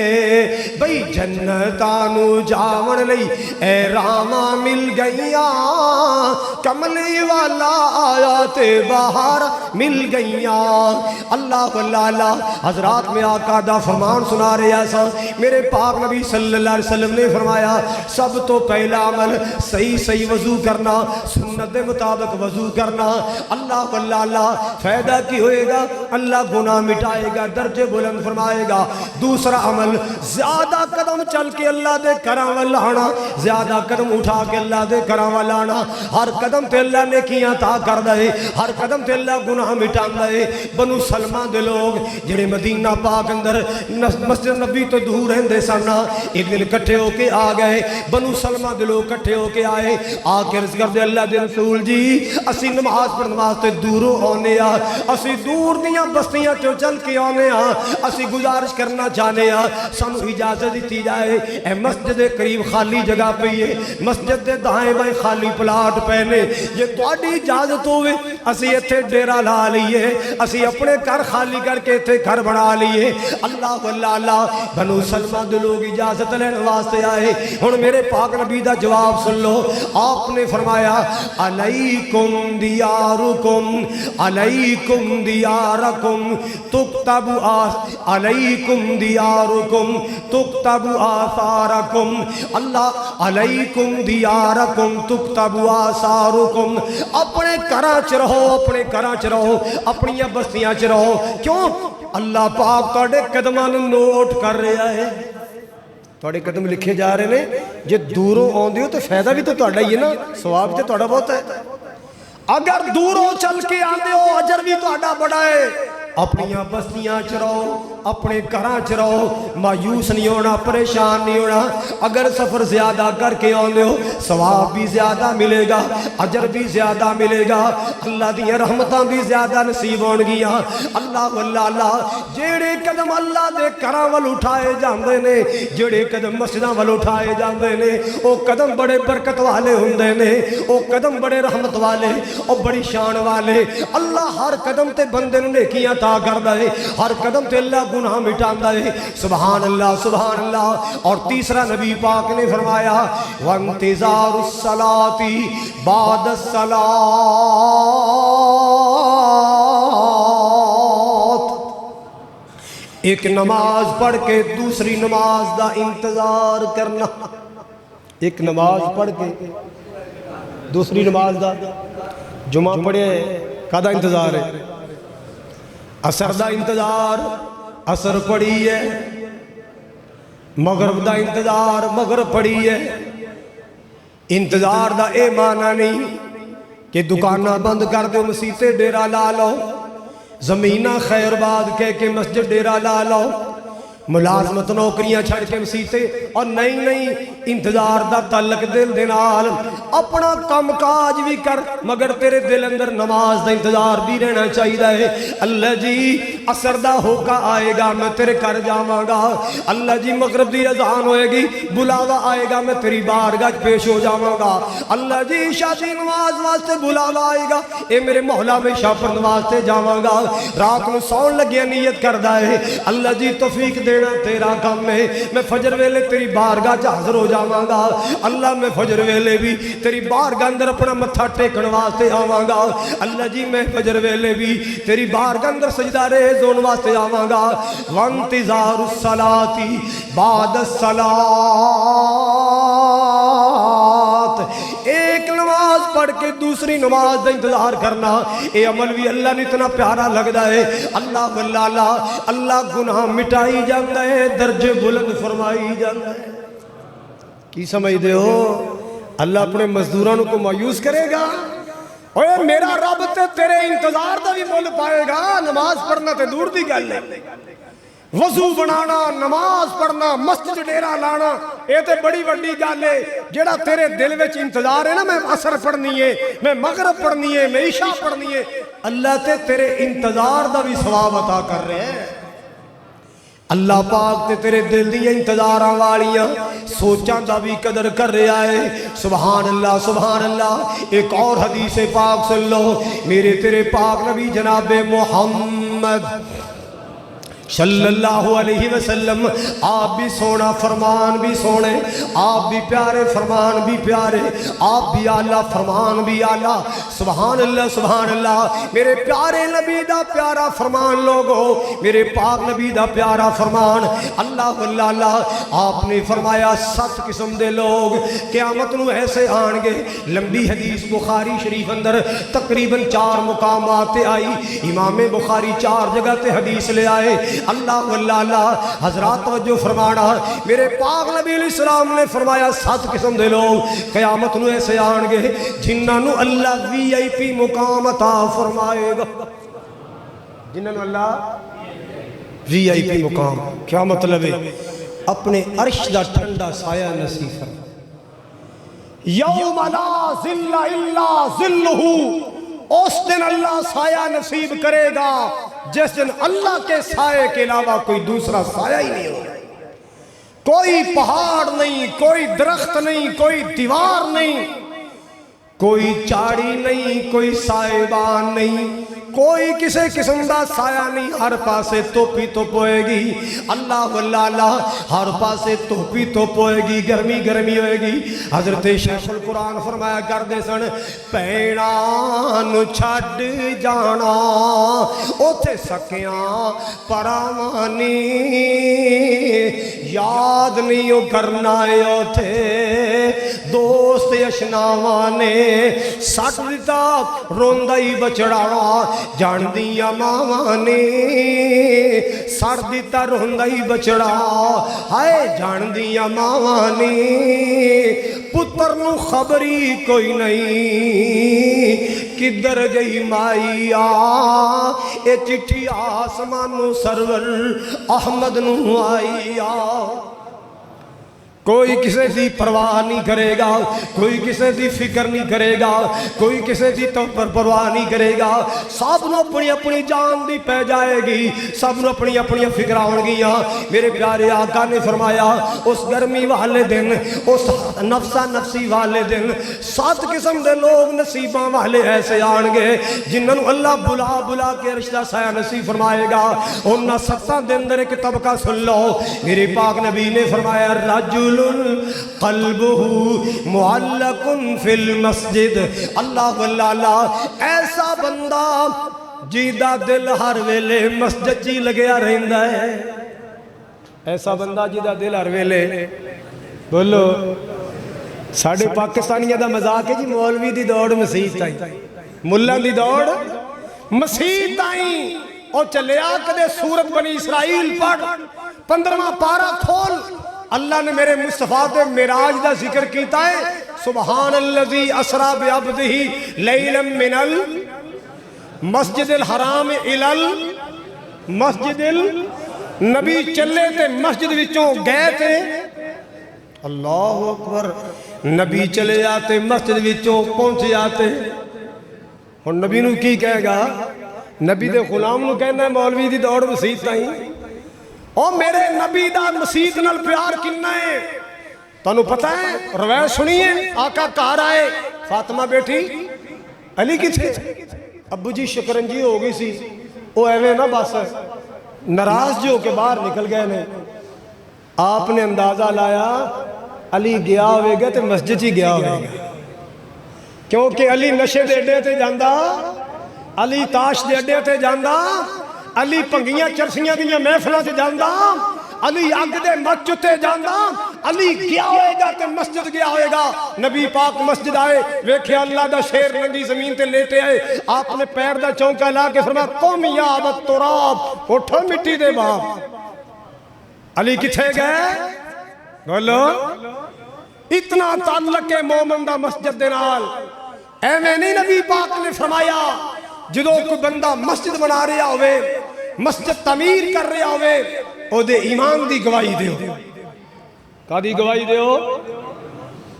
بھئی جنتانو جاون لئی اے راما مل گئیاں کملی والا آیا تے باہر مل گئیاں اللہ واللہ حضرات میں آقا دا فرمان سنا رہے ایسا میرے پاک نبی صلی اللہ علیہ وسلم نے فرمایا سب تو پہلا عمل صحیح وضو کرنا سنت دے مطابق وضو کرنا اللہ واللہ فائدہ کی ہوئے گا اللہ گناہ مٹائے گا درجے بلند فرمائے گا دوسرا عمل زیادہ قدم چل کے اللہ دے کرام والانا زیادہ قدم اٹھا کے اللہ دے کرام والانا ہر قدم تے اللہ نے کیا تا کر دے ہر قدم تے اللہ گناہ مٹان دے بنو سلمان دے لوگ جڑے مدینہ پاک اندر مسجد نبی تو دور رہندے سن ایک دن کٹھے ہو کے آ گئے بنو سلمہ دے لوگ کٹھے ہو کے آئے آ کے عرض کردے اللہ دے رسول جی اسی نماز پڑھن واسطے دوروں آنے اسی دور دیاں بستیاں چوں چل کے آنے اسی گزارش کرنا چاہنے سانو اجازت دیتی جائے اے مسجد قریب خالی جگہ پئی ہے مسجد دے دائیں بائیں خالی پلاٹ پہنے یہ تہاڈی اجازت ہوئے اسی ایتھے ڈیرا لا لیے اسی اپنے گھر خالی کر کے ایتھے گھر بنا لیے اللہ اللہ بنو سلمہ دے لوگ اجازت لینے واسطے آئے ہن میرے پاک نبی دا جواب سن لو آپ نے فرمایا علیکم دیارکم تکتب علیکم دیارکم تکتب آثارکم اللہ علیکم دیارکم تکتب آثارکم اپنے گھراں چ رہو اپنے گھراں چ رہو اپنی بستیاں چ رہو کیوں اللہ پاک تہاڈے قدماں نوں نوٹ کر رہا ہے تہاڈے قدم لکھے جا رہے ہیں جے دوروں آندے ہو تو فائدہ بھی تو تہاڈا ہی ہے نا ثواب تے تہاڈا بہت ہے اگر دوروں چل کے آندے ہو اجر بھی تہاڈا بڑا ہے اپنی بستیاں چ رہو اپنے گھراں چ رہو مایوس نہیں ہونا پریشان نہیں ہونا اگر سفر زیادہ کر کے آندے ہو ثواب بھی زیادہ ملے گا اجر بھی زیادہ ملے گا اللہ دی رحمتاں بھی زیادہ نصیب ہون گیاں اللہ جڑے قدم اللہ دے گھراں ول اٹھائے جاندے نے جڑے قدم مسجداں ول اٹھائے جاندے نے او قدم بڑے برکت والے ہوندے نے او قدم بڑے رحمت والے او بڑی شان والے اللہ ہر قدم تے بندے نوں نیکیاں عطا کردا ہے ہر قدم تے اللہ گناہ مٹاندا ہے سبحان اللہ اور تیسرا نبی پاک نے فرمایا وانتظار الصلاۃ بعد الصلاۃ ایک نماز پڑھ کے دوسری نماز دا انتظار کرنا ایک نماز پڑھ کے دوسری نماز دا جمعہ پڑھے کدا انتظار ہے عصر دا انتظار عصر پڑھی ہے مغرب دا انتظار مغرب پڑھی ہے انتظار دا اے معنی نہیں کہ دکانہ بند کر دو مسیتے ڈیرا لا لو زمینہ خیر باد کہہ کے مسجد ڈیرا لا لو ملازمت نوکریاں چھڑ کے مسیتے اور نہیں انتظار دا تعلق دل دینال اپنا کام کاج بھی کر مگر تیرے دل اندر نماز دا انتظار بھی رہنا چاہیے ہے اللہ جی عصر دا ہوکا آئے گا میں تیرے کر جاواں گا اللہ جی مغرب دی اذان ہوئے گی بلاوا آئے گا میں تیری بارگاہ پیش ہو جاواں گا اللہ جی عشاء دی نماز واسطے بلاوا آئے گا اے میرے مولا میں عشاء پر نماز تے جاواں گا رات نو سون لگیا نیت کردا ہے اللہ جی توفیق دے تیرا کام ہے میں فجر ویلے تیری بارگاہ چ حاضر ہو جاواں گا اللہ میں فجر ویلے بھی تیری بارگاہ اندر اپنا متھا ٹیکن واسطے آواں گا اللہ جی میں فجر ویلے بھی تیری بارگاہ اندر سجدہ ریز ہون واسطے آواں گا وانتظار الصلاۃ بعد الصلاۃ ایک نماز پڑھ کے دوسری نماز دا انتظار کرنا اے عمل بھی اللہ نے اتنا پیارا لگدا ہے اللہ گناہ مٹائی جاندا ہے درجے بلند فرمائی جاندا ہے کی سمجھ دے ہو اللہ اپنے مزدوراں کو مایوس کرے گا اوے میرا رب تے تیرے انتظار دا بھی مول پائے گا نماز پڑھنا تے دور دی گل ہے وضو بنانا نماز پڑھنا مسجد ڈیرا لانا یہ تے بڑی وڈی گل ہے جڑا تیرے دل وچ انتظار ہے نا میں عصر پڑھنی ہے میں مغرب پڑھنی ہے میں عشاء پڑھنی ہے اللہ تے تیرے انتظار دا بھی ثواب عطا کر رہے ہیں اللہ پاک تے تیرے دل دی انتظاراں والیاں سوچاں دا بھی قدر کر رہا ہے سبحان اللہ ایک اور حدیث پاک سن لو میرے تیرے پاک نبی جناب محمد صلی اللہ علیہ وسلم آپ بھی سونا فرمان بھی سونے آپ بھی پیارے فرمان بھی پیارے آپ بھی اعلیٰ فرمان بھی اعلیٰ سبحان اللہ میرے پیارے نبی دا پیارا فرمان لوگو میرے پاک نبی دا پیارا فرمان اللہ آپ نے فرمایا 7 قسم دے لوگ قیامت نو ایسے آن گے لمبی حدیث بخاری شریف اندر تقریباً 4 مقامات آئی امام بخاری 4 جگہ تے حدیث لے آئے اللہ حضرات توجہ فرمانا میرے پاک نبی علیہ السلام نے فرمایا 7 قسم دے لوگ قیامت نو ایسے آن گے جنہاں نو اللہ VIP مقام عطا فرمائے گا جنہوں نے اللہ وی آئی پی مقام. کیا مطلب ہے؟ اپنے عرش دا ٹھنڈا سایہ نصیب فرما. یوم لا ظل الا ظلہ، اس دن اللہ سایہ نصیب کرے گا جس دن اللہ کے سائے کے علاوہ کوئی دوسرا سایہ ہی نہیں ہوگا. کوئی پہاڑ نہیں، کوئی درخت نہیں، کوئی دیوار نہیں، کوئی چاڑی نہیں، کوئی سائبان نہیں، کوئی کسی قسم دا سایہ نہیں. ہر پاسے توپی توپ ہوئے گی. اللہ واللہ ہر پاسے توپی توپ ہوئے گی، گرمی گرمی ہوئے گی. حضرت شیخ القرآن فرمایا کردے سن پیڑاں نو چھڈ جانا اوتھے سکیاں پراوانی، یاد نہیں او کرنا ہے اوتھے دوست اشناواں نے سٹ دتا روندا ہی بچڑا، جان دیا ماواں نے سٹ دتا روندا ہی بچڑا، ہائے جان دیا ماواں نے پتر نو خبری کوئی نہیں کدھر گئی مائی آ. اے چٹھی آسمانو سرور احمد نو آئی آ. کوئی کسی دی پرواہ نہیں کرے گا، کوئی کسی دی فکر نہیں کرے گا، کوئی کسی دی پرواہ نہیں کرے گا. سب نو اپنی اپنی جان دی پہ جائے گی، سب نو اپنی اپنی فکر آن گیا. میرے پیارے آقا نے فرمایا اس گرمی والے دن، اس نفسا نفسی والے دن 7 قسم دے لوگ نصیباں والے ایسے آن گے جنہوں اللہ بلا بلا کے رشتہ سایہ نصیب فرمائے گا. انہاں 7 دن اندر ایک طبقہ سن لو. میرے پاک نبی نے فرمایا رجل قلبہ معلق فی المسجد، اللہ واللہ ایسا بندہ جیدہ دل ہر ویلے مسجد جی لگیا رہندا ہے. ایسا بندہ جیدہ دل ہر ویلے، بولو ساڑھے پاکستانیہ دا مذاق ہے جی مولوی دی دوڑ مسیح تائیں، ملہ دی دوڑ مسیح تائیں. اور چلیا کدے سورت بنی اسرائیل پڑھ 15واں پارہ کھول. اللہ نے میرے مصطفیٰ دے معراج دا ذکر کیتا ہے سبحان الذی اسرا بعبدہ لیلا من المسجد الحرام الى المسجد نبی چلے تے مسجد وچوں گئے تے اللہ اکبر، نبی چلے آتے مسجد وچوں پہنچے آتے. اور نبی نو کی کہے گا؟ نبی دے غلام نو کہنا ہے مولوی دی دوڑ مسیح تائیں. او میرے نبی دا مسیح نال پیار کنا ہے تانوں پتہ ہے؟ روایت سنیے آقا کار آئے، فاطمہ بیٹھی علی کتھے؟ ابو جی شکرنجی ہو گئی سی، او ایویں نہ بس ناراض جو کے باہر نکل گئے نے. آپ نے اندازہ لایا علی گیا ہوئے گا تے مسجد ہی گیا ہوئے گا، کیونکہ علی نشے دے اڈے تے جاندہ، علی تاش دے اڈے تے جاندہ، علی پنگیاں چرسیاں دیاں محفلوں تے جاندہ، علی اگ دے مچ تے جاندہ. علی گیا ہوئے گا تے مسجد گیا ہوئے گا. نبی پاک مسجد آئے، ویکھے اللہ دا شیر ننگی زمین تے لیٹے آئے. آپ نے پیر دا چونکا لا کے فرمایا قم یا ابت تراب، اٹھو مٹی دے باپ. علی کتھے گئے؟ بولو اتنا تعلق ہے مومن دا مسجد دے نال. ایویں نہیں نبی پاک نے فرمایا جدو کوئی بندہ مسجد بنا رہا ہوئے، مسجد تعمیر کر رہا ہوئے، او دے ایمان دی گواہی دیو. کا دی گواہی دیو؟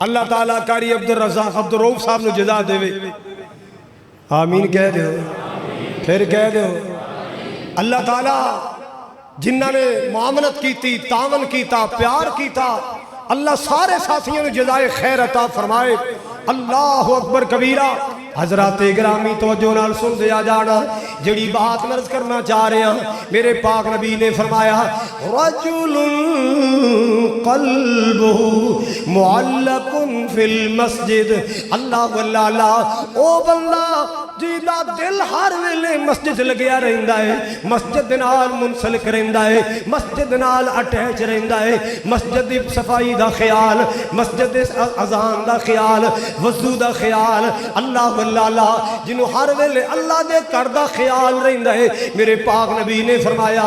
اللہ تعالیٰ کاری عبدالرزاق عبدالروف صاحب نے جزا دے وے. آمین کہہ دیو، پھر کہہ دیو. اللہ تعالیٰ جنہاں نے معاملت کیتی، تعاون کیتا، پیار کیتا، اللہ سارے ساتھیوں نے جزائے خیر عطا فرمائے. اللہ اکبر کبیرہ. حضرات گرامی توجہ نال سن دیا جانا جڑی بات مرض کرنا چاہ رہے ہیں. میرے پاک نبی نے فرمایا رجل قلبہ معلق فی المسجد، اللہ واللہ او بندہ جیدہ دل ہر ویلے مسجد لگیا رہندا ہے، مسجد نال منسلک رہندا ہے، مسجد نال اٹیچ رہندا ہے، مسجد دی صفائی دا خیال، مسجد دی اذان دا خیال، وضو دا خیال. اللہ واللہ جنہوں ہر ویلے اللہ دے کر دا خیال خیال رہندا ہے۔ میرے پاک نبی نے فرمایا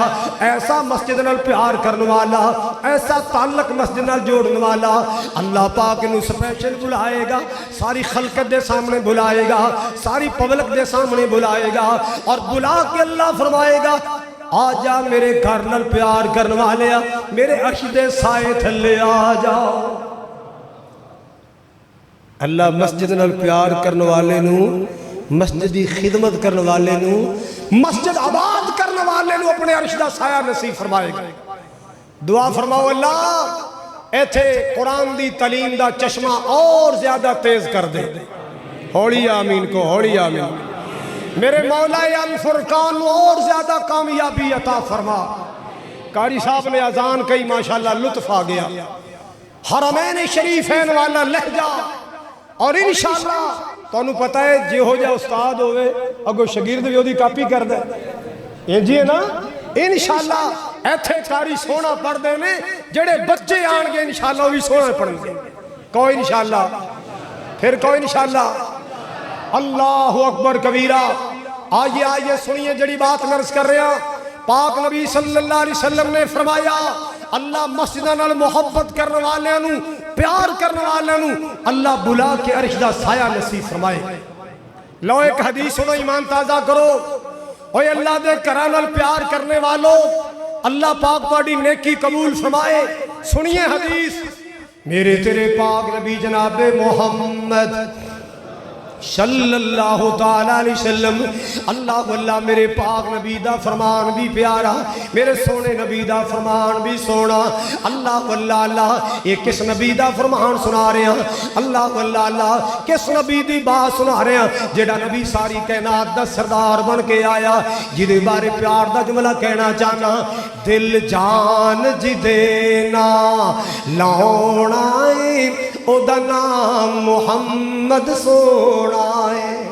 ایسا مسجد نال پیار کرنے والا، ایسا تعلق مسجد نال جوڑنے والا اللہ پاک انہوں سپیشل بلائے گا، ساری خلقت دے سامنے بلائے گا، ساری پبلک دے سامنے بلائے گا، اور بلا کے اللہ فرمائے گا آجا میرے گھر نال پیار کرنے والے، میرے عرش دے سائے تھلے آجاؤ۔ اللہ مسجد نال پیار کرنے والے نو، مسجد دی خدمت کرنے والے نو، مسجد آباد کرنے والے نو اپنے عرش دا سایہ نصیب فرمائے گا۔ دعا فرماؤ اللہ ایتھے قرآن دی تعلیم دا چشمہ اور زیادہ تیز کر دے۔ ہوڑی آمین کو، ہوڑی آمین۔ میرے مولا الفرقان نو اور زیادہ کامیابی عطا فرما۔ قاری صاحب نے اذان کئی ماشاءاللہ لطف آ گیا، حرمین شریفین والا لہجہ، اور انشاءاللہ تو انہوں پتہ ہے جے ہو جائے استاد ہوئے اگو شگird بھی ہو دی کاپی کر دے، یہ جی ہے نا انشاءاللہ ایتھے کاری سونا پڑھ دے نے، جڑے بچے آن گے انشاءاللہ بھی سونا پڑھ گے۔ کوئی انشاءاللہ، پھر کوئی انشاءاللہ۔ اللہ اکبر کبیرہ۔ آئیے آئیے سنیے جڑی بات مرض کر رہے ہیں۔ پاک نبی صلی اللہ علیہ وسلم نے فرمایا اللہ مسجدہ نال محبت کرنے والے نو، پیار کرنے والے نو اللہ بلا کے عرش دا سایہ نصیب فرمائے۔ لو ایک حدیث سنو، ایمان تازہ کرو۔ اوہ اللہ دے کرانل پیار کرنے والو اللہ پاک پاڑی نیکی قبول فرمائے۔ سنیے حدیث، میرے تیرے پاک نبی جناب محمد صلی اللہ تعالیٰ علیہ وسلم، اللہ واللہ میرے پاک نبی دا فرمان بھی پیارا، میرے سونے نبی دا فرمان بھی سونا۔ اللہ واللہ اللہ یہ کس نبی دا فرمان سنا رہے ہیں؟ اللہ واللہ اللہ کس نبی دی بات سنا رہے ہیں؟ جڑا نبی ساری کائنات دا سردار بن کے آیا، جدے بارے پیار دا جملہ کہنا چاہنا، دل جان جی دینا لاؤنا ہے او دا نام محمد سونا ہے۔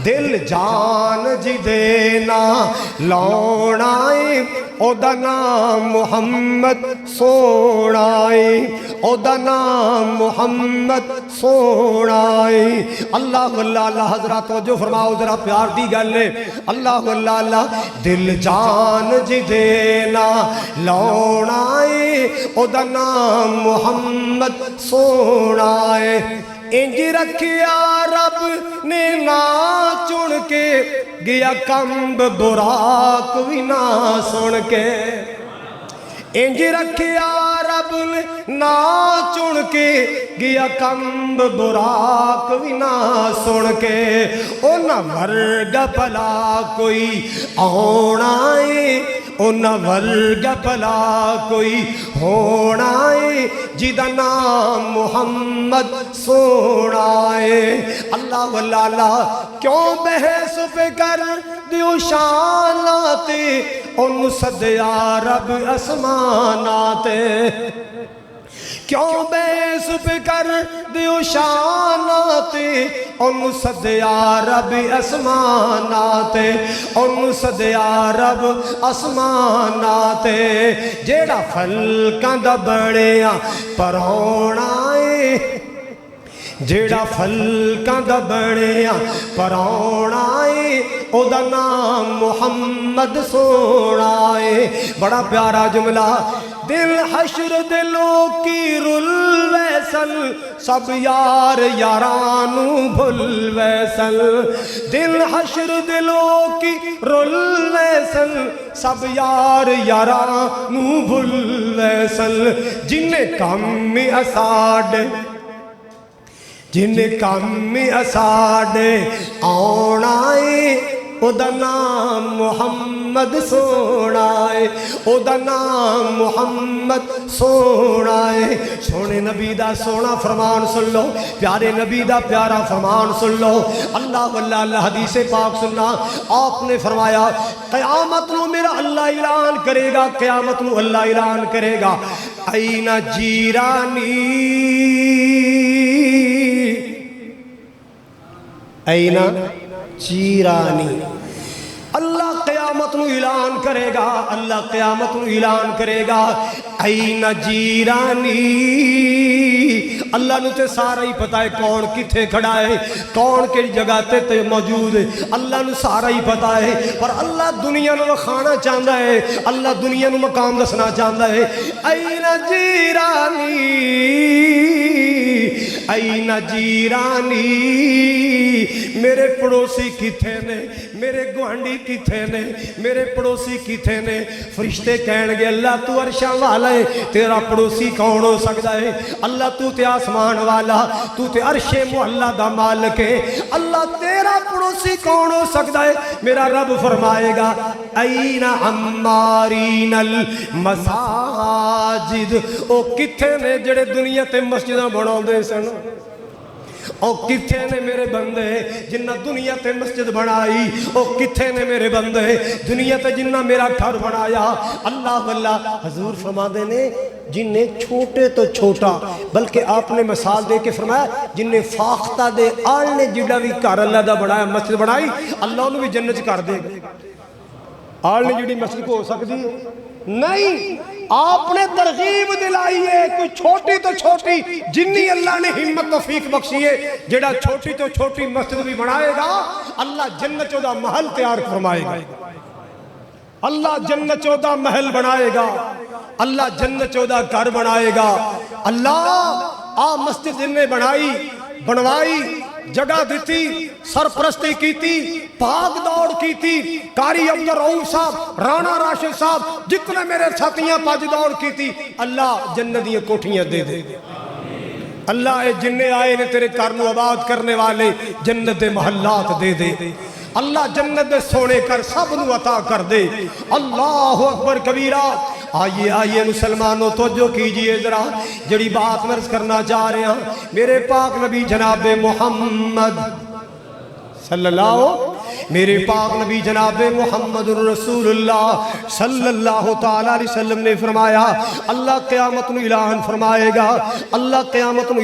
دل جان جی دینا لاؤنا ہے او دا نام محمد سونا ہے، او دا نام محمد سونا ہے۔ اللہ واللہ اللہ حضرات توجہ فرماؤ ذرا پیار دی گلے۔ اللہ واللہ اللہ دل جان جی دینا لاؤنا ہے او دا نام محمد سونا ہے۔ انج رکھیا رب نے نا چن کے گیا کمب براق بھی نہ سن کے۔ انج رکھیا رب نے نا چن کے گیا کمب براق بھی نہ سن کے۔ اونا ورگا پلا کوئی آنا ہے، اونا ورگا پلا کوئی ہونا ہے، جیدہ نام محمد سونا ہے۔ اللہ واللہ اللہ کیوں بحث پہ کر دیو شاناتے، ان صدیا رب اسماناتے۔ کیوں بحث پہ کر دیو شاناتے، ان صدیا رب اسماناتے، ان صدیا رب اسماناتے۔ جیڑا فلکاں دا بڑیا پرونا ہے، جیڑا فلکاں دا بڑیا پرونا ہے، او دا نام محمد سونا ہے۔ بڑا پیارا جملہ، دل حشر دلوں کی رل ویسل، سب یار یارانو بھل ویسل۔ دل حشر دلوں کی رل ویسل، سب یار یارانو بھل ویسل۔ جن کم اساڑ جن کم اساڑ آنا ہے، او دا نام محمد سونا ہے، او دا نام محمد سونا ہے۔ سونے نبی دا سونا فرمان سن لو، پیارے نبی دا پیارا فرمان سن لو۔ اللہ واللہ اللہ حدیث پاک سننا، آپ نے فرمایا قیامت نو میرا اللہ اعلان کرے گا، قیامت نو اللہ اعلان کرے گا، این جیرانی این جیرانی۔ اللہ قیامت نو اعلان کرے گا، اللہ قیامت نو اعلان کرے گا این جیرانی، اللہ نو تے سارا ہی پتا ہے کون کتھے کھڑا ہے، کون کیڑی جگہ تے موجود ہے، اللہ نو سارا ہی پتا ہے، پر اللہ دنیا نو کھانا چاہتا ہے، اللہ دنیا نو مقام دسنا چاہتا ہے، این جیرانی این جیرانی، میرے پڑوسی کتھے نے، میرے گوانڈی کتھے نے، میرے پڑوسی کتھے نے؟ فرشتے کہن گے اللہ تو عرشاں والا ہے، تیرا پڑوسی کون ہو سکتا ہے؟ اللہ تو تے آسمان والا، تو تے عرش معلا دا مالک ہے، اللہ تیرا پڑوسی کون ہو سکتا ہے؟ میرا رب فرمائے گا این عمارین المساجد، او کتھے نے جڑے دنیا تے مسجداں بناؤ دے سن؟ او کتھے نے میرے بندے جنہ دنیا تے مسجد بنائی؟ او کتھے نے میرے بندے دنیا تے جنہ میرا گھر بنایا؟ اللہ واللہ حضور فرما دے نے جن نے چھوٹے تو چھوٹا، بلکہ آپ نے مثال دے کے فرمایا جن نے فاختہ دے آل نے جڑا بھی گھر اللہ دا بنایا، مسجد بنائی، اللہ انہوں بھی جنت کر دے گا۔ آل نے جڑی مسجد کو ہو سکتی نہیں، آپ نے ترغیب دلائی ہے کوئی چھوٹی تو چھوٹی، جنی اللہ نے ہمت توفیق بخشی ہے، جڑا چھوٹی تو چھوٹی مسجد بھی بنائے گا اللہ جنت چودہ محل تیار فرمائے گا، اللہ جنت چودہ محل بنائے گا، اللہ جنت چودہ گھر بنائے گا۔ اللہ مسجد جن نے بنائی بنوائی، جگہ دیتی، سرپرستی کی تھی، بھاگ دوڑ کی تھی، قاری عبدالرؤوف صاحب، رانا راشد صاحب، جتنے میرے ساتھیاں بھاگ دوڑ کی تھی، اللہ جنت یہ کوٹھیاں دے دے۔ اللہ اے جننے آئے نے تیرے کارنو آباد کرنے والے جنت دے محلات دے دے، اللہ جنت دے سونے کر سب نو عطا کر دے۔ اللہ اکبر کبیرہ۔ آئیے آئیے مسلمانوں توجہ کیجئے ذرا، جڑی بات مرض کرنا چاہ رہے ہیں، میرے پاک نبی جناب محمد صلی اللہ، میرے پاک نبی جناب محمد الرسول اللہ صلی اللہ تعالیٰ علیہ وسلم نے فرمایا اللہ قیامت نو اعلان فرمائے گا، اللہ قیامت نو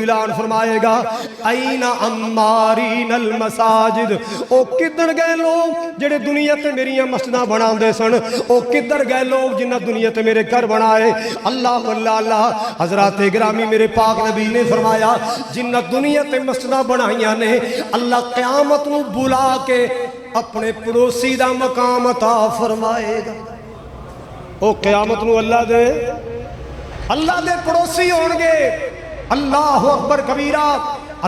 اعلان فرمائے گا این عمارین المساجد، او کدھر گئے لوگ جڑے دنیا تے میری مسجداں بنا دے سن، او کدھر گئے لوگ جنہ دنیا تے میرے گھر بنائے؟ اللہ واللہ اللہ حضرات گرامی میرے پاک نبی نے فرمایا جنہ دنیا تے مسجداں بنائیاں نے اللہ قیامت نو بلا کے اپنے پڑوسی دا مقام عطا فرمائے گا۔ او قیامت نو اللہ دے پڑوسی ہونگے۔ اللہ اکبر کبیرہ۔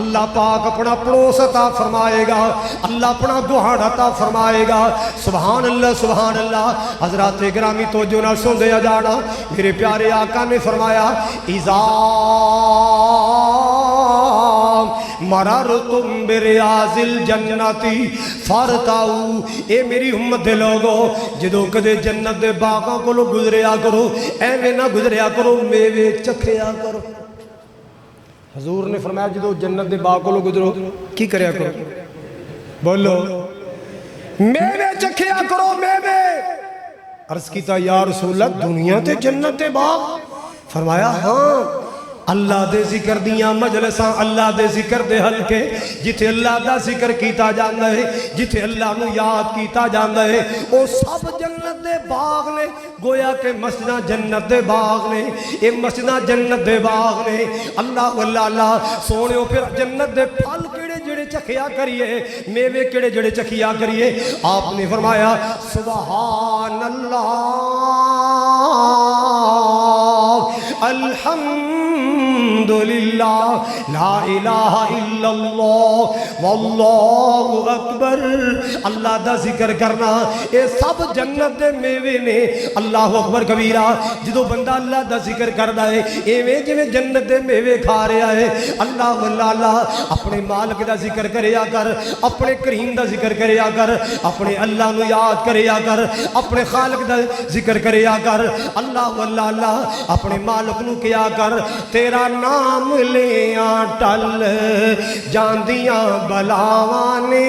اللہ پاک اپنا پڑوس عطا فرمائے گا، اللہ اپنا گوہاڑ عطا فرمائے گا۔ سبحان اللہ سبحان اللہ۔ حضرات گرامی توجہ نہ سن دیا جانا، میرے پیارے آقا نے فرمایا اذا مررتم بریاض الجنتی فارتاؤ، اے میری امت دے لوگو جدو کدے جنت دے باغاں کو لو گزریا کرو، ایویں نہ گزریا کرو، میوے چکھیا کرو۔ حضور نے فرمایا جدو جنت دے باغ کو لو گزرو کی کریا کرو؟ بولو میوے چکھیا کرو، میوے۔ عرض کیتا یا رسول اللہ دنیا تے جنت دے باغ؟ فرمایا ہاں، اللہ دے ذکر دیاں مجلساں، اللہ دے ذکر دے حلقے، جتھے اللہ دا ذکر کیتا جاندہ ہے، جتھے اللہ نو یاد کیتا جاندہ ہے، او سب جنت دے باغ نے۔ گویا کہ مسجدہ جنت دے باغ نے، اے مسجدہ جنت دے باغ نے۔ اللہ واللہ اللہ سونے ہو پھر جنت دے پھل کیڑے جڑے چکھیا کریے، میوے کیڑے جڑے چکھیا کریے؟ آپ نے فرمایا سبحان اللہ الحمدللہ لا الہ الا اللہ واللہ اکبر۔ اللہ دا ذکر کرنا اے سب جنت دے میوے نے۔ اللہ اکبر کبیرہ۔ جدو بندہ اللہ دا ذکر کردا ہے ایویں جویں جنت دے میوے کھا رہا ہے۔ اللہ واللہ اللہ اپنے مالک دا ذکر کریا کر، اپنے کریم دا ذکر کریا کر، اپنے اللہ نو یاد کریا کر، اپنے خالق دا ذکر کریا کر۔ اللہ واللہ اللہ اپنے مالک نو کیا کر، تیرا نام لیاں ٹل جاندیاں بلاواں نے،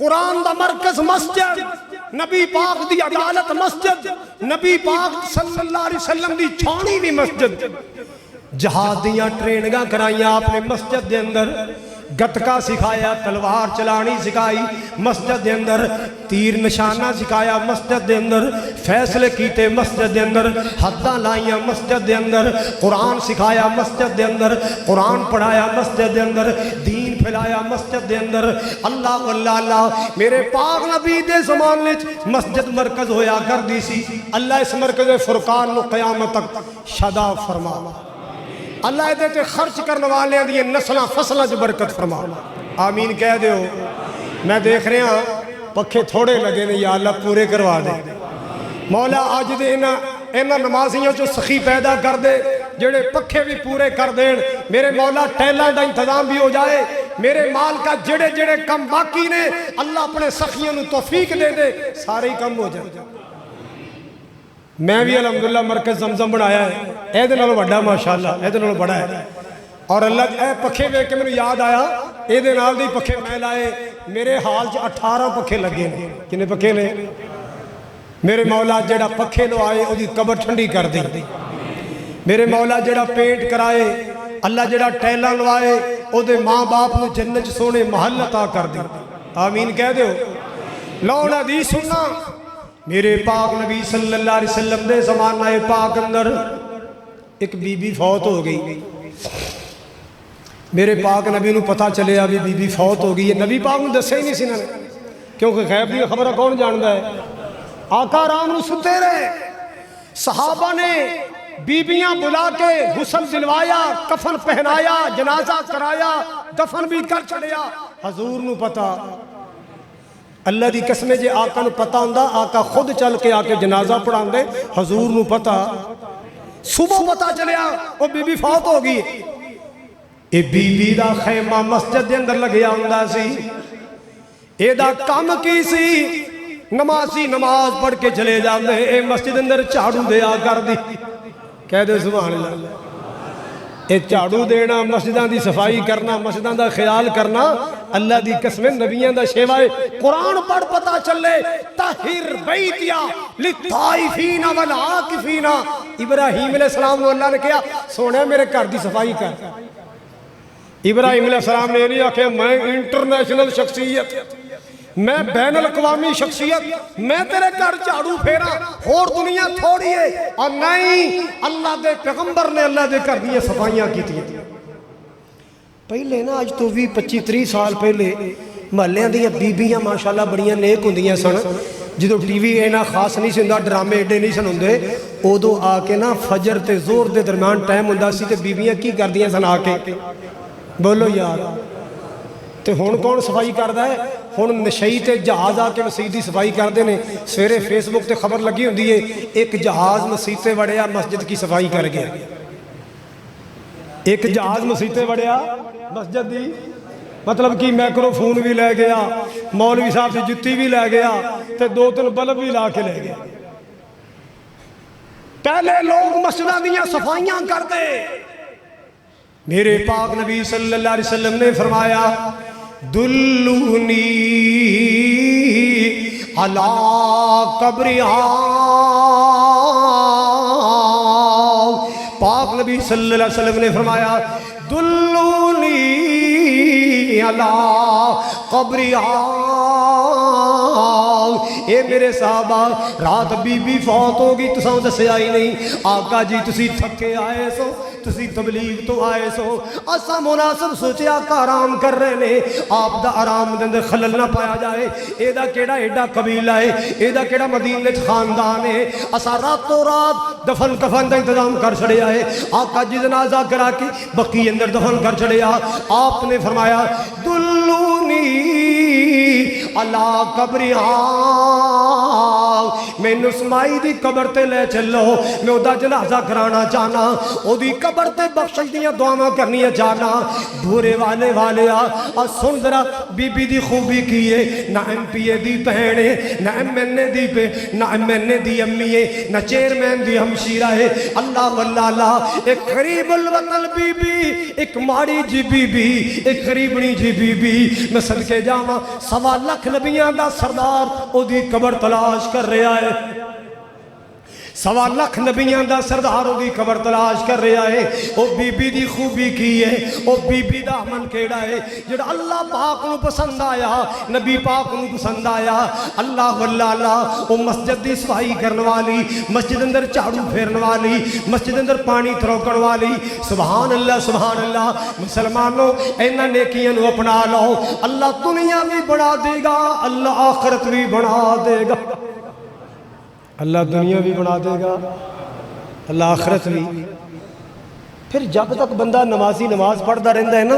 قرآن دا مرکز مسجد، نبی پاک دی عدالت مسجد، نبی پاک صلی اللہ علیہ وسلم دی چھانی بھی مسجد، جہاد دیاں ٹریننگاں کرائیاں آپ نے مسجد دے اندر، گتکا سکھایا، تلوار چلانی سکھائی مسجد دے اندر، تیر نشانہ سکھایا مسجد دے اندر، فیصلے کیتے مسجد دے اندر، حداں لائیاں مسجد دے اندر، قرآن سکھایا مسجد دے اندر، قرآن پڑھایا مسجد دے اندر، دین پھیلایا مسجد دے اندر۔ اللہ اللہ اللہ، میرے پاک نبی دے زمانے مسجد مرکز ہویا کر دی سی۔ اللہ اس مرکز فرقان نو قیامت تک شدا فرما، اللہ دے تے خرچ کرنے والے دیئے نسلہ فصلہ جو برکت فرما، آمین کہہ دے ہو۔ میں دیکھ رہے ہیں پکھے تھوڑے لگے نے، یا اللہ پورے کروا دے مولا، آج دے اینا نمازیوں جو سخی پیدا کر دے، جڑے پکھے بھی پورے کر دیں میرے مولا، ٹیلہ دا انتظام بھی ہو جائے، میرے مال کا جڑے جڑے کم باقی نے اللہ اپنے سخیوں نے توفیق دے دے، سارے ہی کم ہو جائے۔ میں بھی الحمدللہ مرکز زمزم بنایا ہے، اے دے نالوں بڑا ماشاءاللہ، اے دے نالوں بڑا ہے، اور اللہ اے پکھے وے کے میں یاد آیا، اے دے نال دی پکھے میں لائے، میرے حال چ 18 پکھے لگے نے، کنے پکھے نے؟ میرے مولا جڑا پکھے لو آئے او دی قبر ٹھنڈی کر دی، میرے مولا جڑا پینٹ کرائے، اللہ جڑا ٹیلہ لوائے او دے ماں باپ نو جنت سونے محل عطا کر دی، آمین کہہ دے ہو۔ لون حدیث سننا، میرے پاک نبی صلی اللہ علیہ وسلم دے زمانہ پاک اندر ایک بی بی فوت ہو گئی، میرے پاک نبی نو پتہ چلے ابھی بی بی فوت ہو گئی ہے، نبی پاک نو دسے ہی نہیں سی نا، کیونکہ غیب دی خبر کون جاندا ہے؟ آقا رام نو ستے رہے، صحابہ نے بیبیاں بلا کے غسل دلوایا، کفن پہنایا، جنازہ کرایا، دفن بھی کر چڑیا، حضور نو پتہ، اللہ دی قسمیں جے آقا نو پتہ ہوندا آقا خود چل کے آ کے جنازہ پڑھان دے، حضور نو پتہ، صبح پتہ چلیا وہ بی بی فوت ہو گئی، اے بی بی دا خیمہ مسجد دے اندر لگیا ہوندا سی، اے دا کام کی سی، نمازی نماز پڑھ کے چلے جاندے، اے مسجد اندر جھاڑو دیا کر دی، کہہ دے سبحان اللہ، اے جھاڑو دینا، مسجدان دی صفائی کرنا، مسجدان دا خیال کرنا، اللہ دی قسمیں نبیان دا شیوائے قرآن پڑھ پتا چلے، تحیر بیتیا لطائفین والعاکفین، ابراہیم علیہ السلام نے اللہ نے کہا سونے میرے گھر دی صفائی کر، ابراہیم علیہ السلام نے نہیں آکھے میں انٹرنیشنل شخصیت، میں بین الاقوامی شخصیت، میں تیرے گھر جھاڑو پھیرا، اور دنیا تھوڑی ہے، اور نہیں، اللہ دے پیغمبر نے اللہ دے گھر دیئے صفائیاں کی تھی۔ پہلے نا آج تو بھی 25-30 سال پہلے محلیاں دیاں بیبیاں ماشاءاللہ بڑیاں نیک ہوندیاں سن، جدو ٹی وی اینا خاص نہیں سندا، ڈرامے ایڈے نہیں سن ہوندے، اودو آ کے نا فجر تے زور دے درمیان ٹائم ہوندا سی تے بیبیاں کی کر دیاں سن آ کے، بولو یار، تے ہون کون صفائی کردا ہے؟ ہون نشئی تے جہاز آ کے مسجد دی صفائی کردے نے، سویرے فیس بک تے خبر لگی ہوندی ہے ایک جہاز مسجد تے وڑیا مسجد کی صفائی کر گیا، ایک جہاز مسجد تے وڑیا مسجد دی، مطلب کہ میکرو فون بھی لے گیا، مولوی صاحب سے جتی بھی لے گیا، تے 2-3 بلب بھی لا کے لے گیا۔ پہلے لوگ مسجداں دیاں صفائیاں کرتے، میرے پاک نبی صلی اللہ علیہ وسلم نے فرمایا دلونی علی قبرہا، پاک نبی صلی اللہ علیہ وسلم نے فرمایا دلونی علی قبرہا، اے میرے صحابہ رات بی بی فوت ہوگی تساں دسیا ہی نہیں، آقا جی تسی تھکے آئے سو، تسی تبلیغ تو آئے سو، اسا مناسب سوچے آقا آرام کر رہے نے، آپ دا آرام دے اندر خلل نہ پایا جائے، اے دا کیڑا ایڈا قبیلہ ہے، اے دا کیڑا مدینے خاندان ہے، اسا راتوں رات دفن کفن دا انتظام کر چھڑیا ہے، آقا جی جنازہ کرا کے بقی اندر دفن کر چھڑیا، آپ نے فرمایا دلونی علی قبرہا، مینوں اسماعیل دی قبر تے لے چلو، میں اودا جنازہ کرانا چاہنا، اودی قبر تے بخشش دیاں دعاواں کرنیاں چاہنا۔ بھورے والے والیا سن ذرا بی بی دی خوبی کی ہے، نہ ایم پی اے دی بہن ہے، نہ ایم این اے دی نہ ایم این اے دی امی ہے، نہ چیئرمین دی ہمشیرہ ہے۔ اللہ واللہ اللہ، ایک غریب الوطن بی بی، ایک ماڑی جی بی بی، ایک غریبنی جی بی بی، میں صدقے جاواں 1.25 لاکھ نبیاں دا سردار او دی قبر تلاش کر رہا ہے، 1.25 لاکھ نبیاں دا سردار او دی قبر تلاش کر رہا ہے۔ او بی بی دی خوبی کی ہے، او بی بی دا عمل کیڑا ہے جڑا اللہ پاک نو پسند آیا، نبی پاک نو پسند آیا۔ اللہ واللہ اللہ، او مسجد دی صفائی کرنے والی، مسجد اندر جھاڑو پھیرن والی، مسجد اندر پانی تروکن والی، سبحان اللہ سبحان اللہ۔ مسلمانوں اینا نیکیاں نو اپنا لو، اللہ دنیا بھی بنا دے گا، اللہ آخرت بھی بنا دے گا، اللہ دنیا بھی بنا دے گا، اللہ آخرت بھی۔ پھر جب تک بندہ نمازی نماز پڑھتا رہتا ہے نا،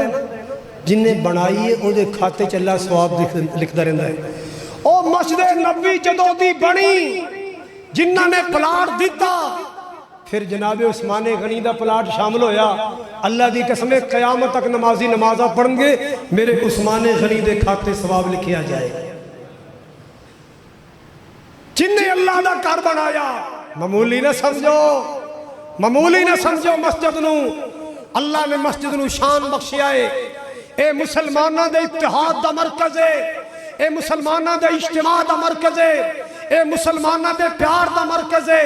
جن نے بنائی ہے وہ دے کھاتے چ اللہ ثواب لکھتا رہتا ہے۔ او مسجد نبی جدوں دی بنی، جنہاں نے پلاٹ دیتا، پھر جناب عثمان غنی دا پلاٹ شامل ہویا، اللہ دی قسم قیامت تک نمازی نمازہ پڑھن گے، میرے عثمان غنی دے کھاتے ثواب لکھیا جائے گا۔ جن نے اللہ دا گھر بنایا، معمولی نہ سمجھو، معمولی نہ سمجھو مسجد نو، اللہ نے مسجد نو شان بخشیا ہے۔ اے مسلمانہ دے اتحاد دا مرکز ہے، اے مسلمانہ دے اجتماع دا مرکز ہے، اے مسلمانہ دے پیار دا مرکز ہے۔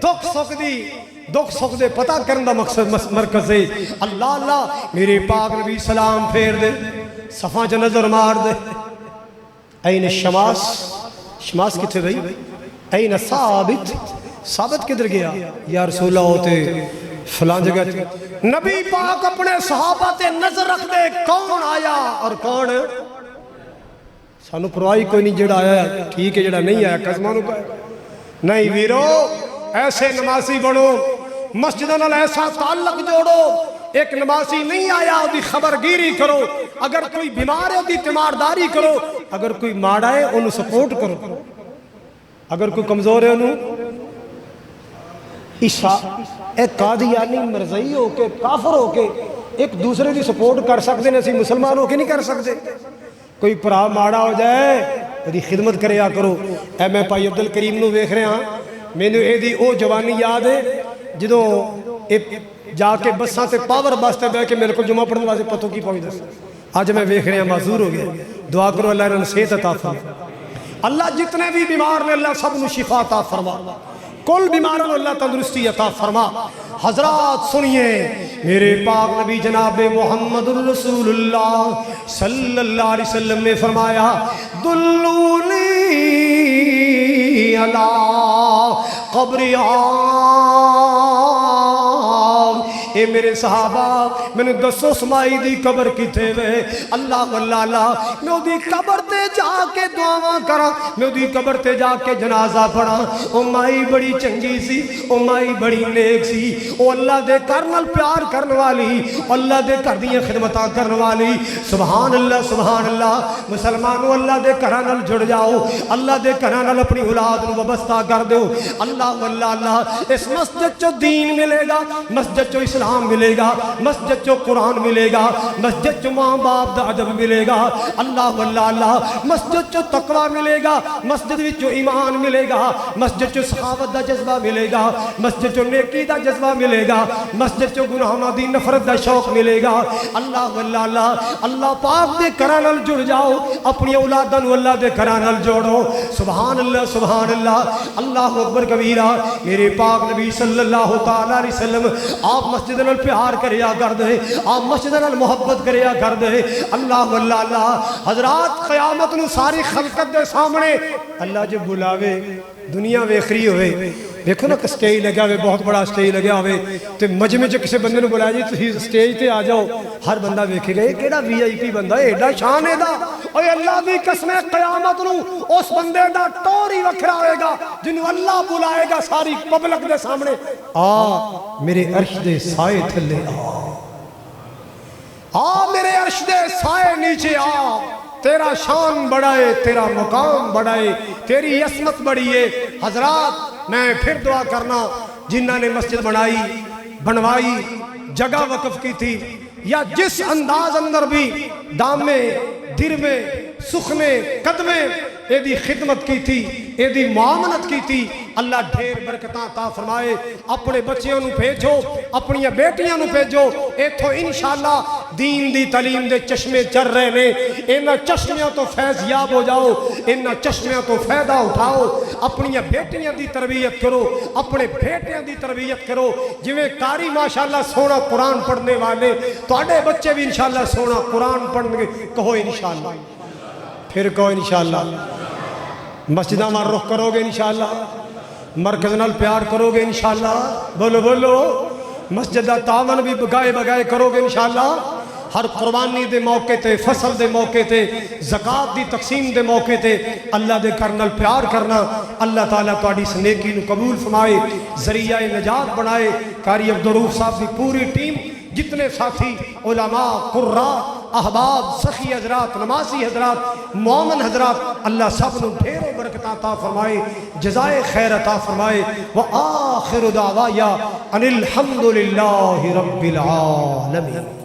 دکھ سکھ دے پتہ کرن دا مقصد مرکز ہے۔ اللہ اللہ میرے پاک نبی سلام پھیر دے، صفحہ چ نظر مار دے، این شماس، شماس کتھے گئی؟ این ثابت کدھر گیا؟ یا رسول اللہ ہوتے فلان جگہ۔ نبی پاک اپنے صحابہ تے نظر رکھ دے، کون آیا اور کون سانو پرواہی کوئی نہیں، جڑا آیا ٹھیک ہے، جڑا نہیں آیا قسمانو کا ہے نہیں۔ ویرو ایسے نمازی بنو، مسجدہ نال ایسا تعلق جوڑو، ایک نمازی نہیں آیا دی خبرگیری کرو، اگر کوئی بیمار ہے دی تیمارداری کرو، اگر کوئی ماڑا ہے انہوں سپورٹ کرو، اگر کوئی کمزور ہے انہوں ایک قادیانی مرزائی ہو کے کافر ہو کے ایک دوسرے دی سپورٹ کر سکتے ہیں، اسی مسلمان ہو کے نہیں کر سکتے۔ کوئی پرا ماڑا ہو جائے دی خدمت کریا کرو۔ اے میں پائی عبدالکریم نو ویکھ رہے ہاں، میں نے اے دی او جوانی یاد ہے جدوں جا کے بساں تے پاور بس تے بے کے میرے کو جمعہ پڑھنے واسطے پتوں کی پہنچ دس۔ آج میں ویکھ رہے ہیں معذور ہو گئے، دعا کرو اللہ انہوں نے صحت عطا فرما، اللہ جتنے بھی بیمار نے اللہ سب نو شفا عطا فرما، کل بیماروں نے اللہ تندرستی عطا فرما۔ حضرات سنیے، میرے پاک نبی جناب محمد الرسول اللہ صلی اللہ علیہ وسلم نے فرمایا، دلونی علی قبر اے میرے صحابہ میں نے دسو اسماعیل دی قبر کتے وے؟ اللہ واللہ اللہ، میں دی قبر تے جا کے دعاواں کرا، میں دی قبر تے جا کے جنازہ پڑھا۔ او مائی بڑی چنگی سی، او مائی بڑی نیک سی، او اللہ دے گھر نال پیار کرنے والی، اللہ دے گھر دیاں خدمتاں کرنے والی۔ سبحان اللہ سبحان اللہ۔ مسلمانوں اللہ دے گھراں نال جڑ جاؤ، اللہ دے گھراں نال اپنی اولاد نو وابستہ کر دیو۔ اللہ واللہ اللہ، اس مسجد چو دین ملے گا، مسجد چو اسلام ملے گا، مسجد چو قرآن ملے گا، مسجد چو ماں باپ دا ادب ملے گا۔ اللہ واللہ اللہ، مسجد چو تقوی ملے گا، مسجد وچ ایمان ملے گا، مسجد چو سخاوت دا جذبہ ملے گا، مسجد چو نیکی دا جذبہ ملے گا، مسجد چو گناہاں دی نفرت دا شوق ملے گا۔ اللہ واللہ اللہ، اللہ پاک دے گھراں نال جڑ جاؤ، اپنی اولاداں نو اللہ دے گھراں نال جوڑو۔ سبحان اللہ سبحان اللہ، اللہ اکبر کبیرہ۔ میرے پاک نبی صلی اللہ تعالی علیہ وسلم آپ مسجد نال پیار کریا کر دے، آپ مسجد نال محبت کریا کر دے۔ اللہ واللہ اللہ، حضرات قیامت نو ساری خلقت دے سامنے اللہ جو بلاوے، دنیا ویکھ رہی ہوئے، دیکھو نا کہ سٹیج لگا ہوئے، بہت بڑا سٹیج لگا ہوئے، تو مجمع جو کسی بندے نے بلایا جی تسی سٹیج تے آ جاؤ، ہر بندہ ویکھے گا یہ کیڑا وی آئی پی بندہ ہے، ایڈا شان ہے دا، اور اللہ دی قسم قیامت نو اس بندے دا ٹور ہی وکھرا ہوئے گا جنہوں اللہ بلائے گا ساری پبلک دے سامنے، آ میرے عرش دے سائے تھلے آ میرے عرش دے سائے نیچے آ، تیرا شان بڑھائے، تیرا مقام بڑھائے، تیری عصمت بڑھی ہے۔ حضرات میں پھر دعا کرنا، جنہوں نے مسجد بنوائی، جگہ وقف کی تھی، یا جس انداز اندر بھی دامے درمے سخنے قدمے اے دی خدمت کی تھی، اے دی معاملت کی تھی، اللہ ڈھیر برکتاں عطا فرمائے۔ اپنے بچیوں نو بھیجو، اپنی بیٹیاں نو بھیجو، ایتھو انشاءاللہ دین دی تعلیم دے چشمے چر رہے نے، انہاں چشمیاں تو فیض یاب ہو جاؤ، انہاں چشمیاں تو فائدہ اٹھاؤ، اپنی بیٹیاں دی تربیت کرو، اپنے بیٹیاں دی تربیت کرو۔ جویں قاری ماشاءاللہ سونا قرآن پڑھنے والے، تواڈے بچے بھی انشاءاللہ سونا قرآن پڑھن گے، کہو انشاءاللہ، پھر کہو انشاءاللہ۔ مسجدہ میں رخ کرو گے انشاءاللہ، مرکز نال پیار کرو گے انشاءاللہ، بولو بولو، مسجدہ تعاون بھی بگائے کرو گے انشاءاللہ۔ ہر قربانی دے موقع تے، فصل دے موقع تے، زکاة دی تقسیم دے موقع تے اللہ دے گھر نال پیار کرنا۔ اللہ تعالیٰ تہاڈی اس نیکی نو قبول فرمائے، ذریعہ نجات بنائے۔ قاری عبدالرؤف صاحب دی پوری ٹیم، جتنے ساتھی علماء، قراء، احباب، سخی حضرات، نمازی حضرات، مومن حضرات، اللہ سب نو ڈھیروں برکت عطا فرمائے، جزائے خیر عطا فرمائے۔ وآخر دعوایا ان الحمدللہ رب العالمین۔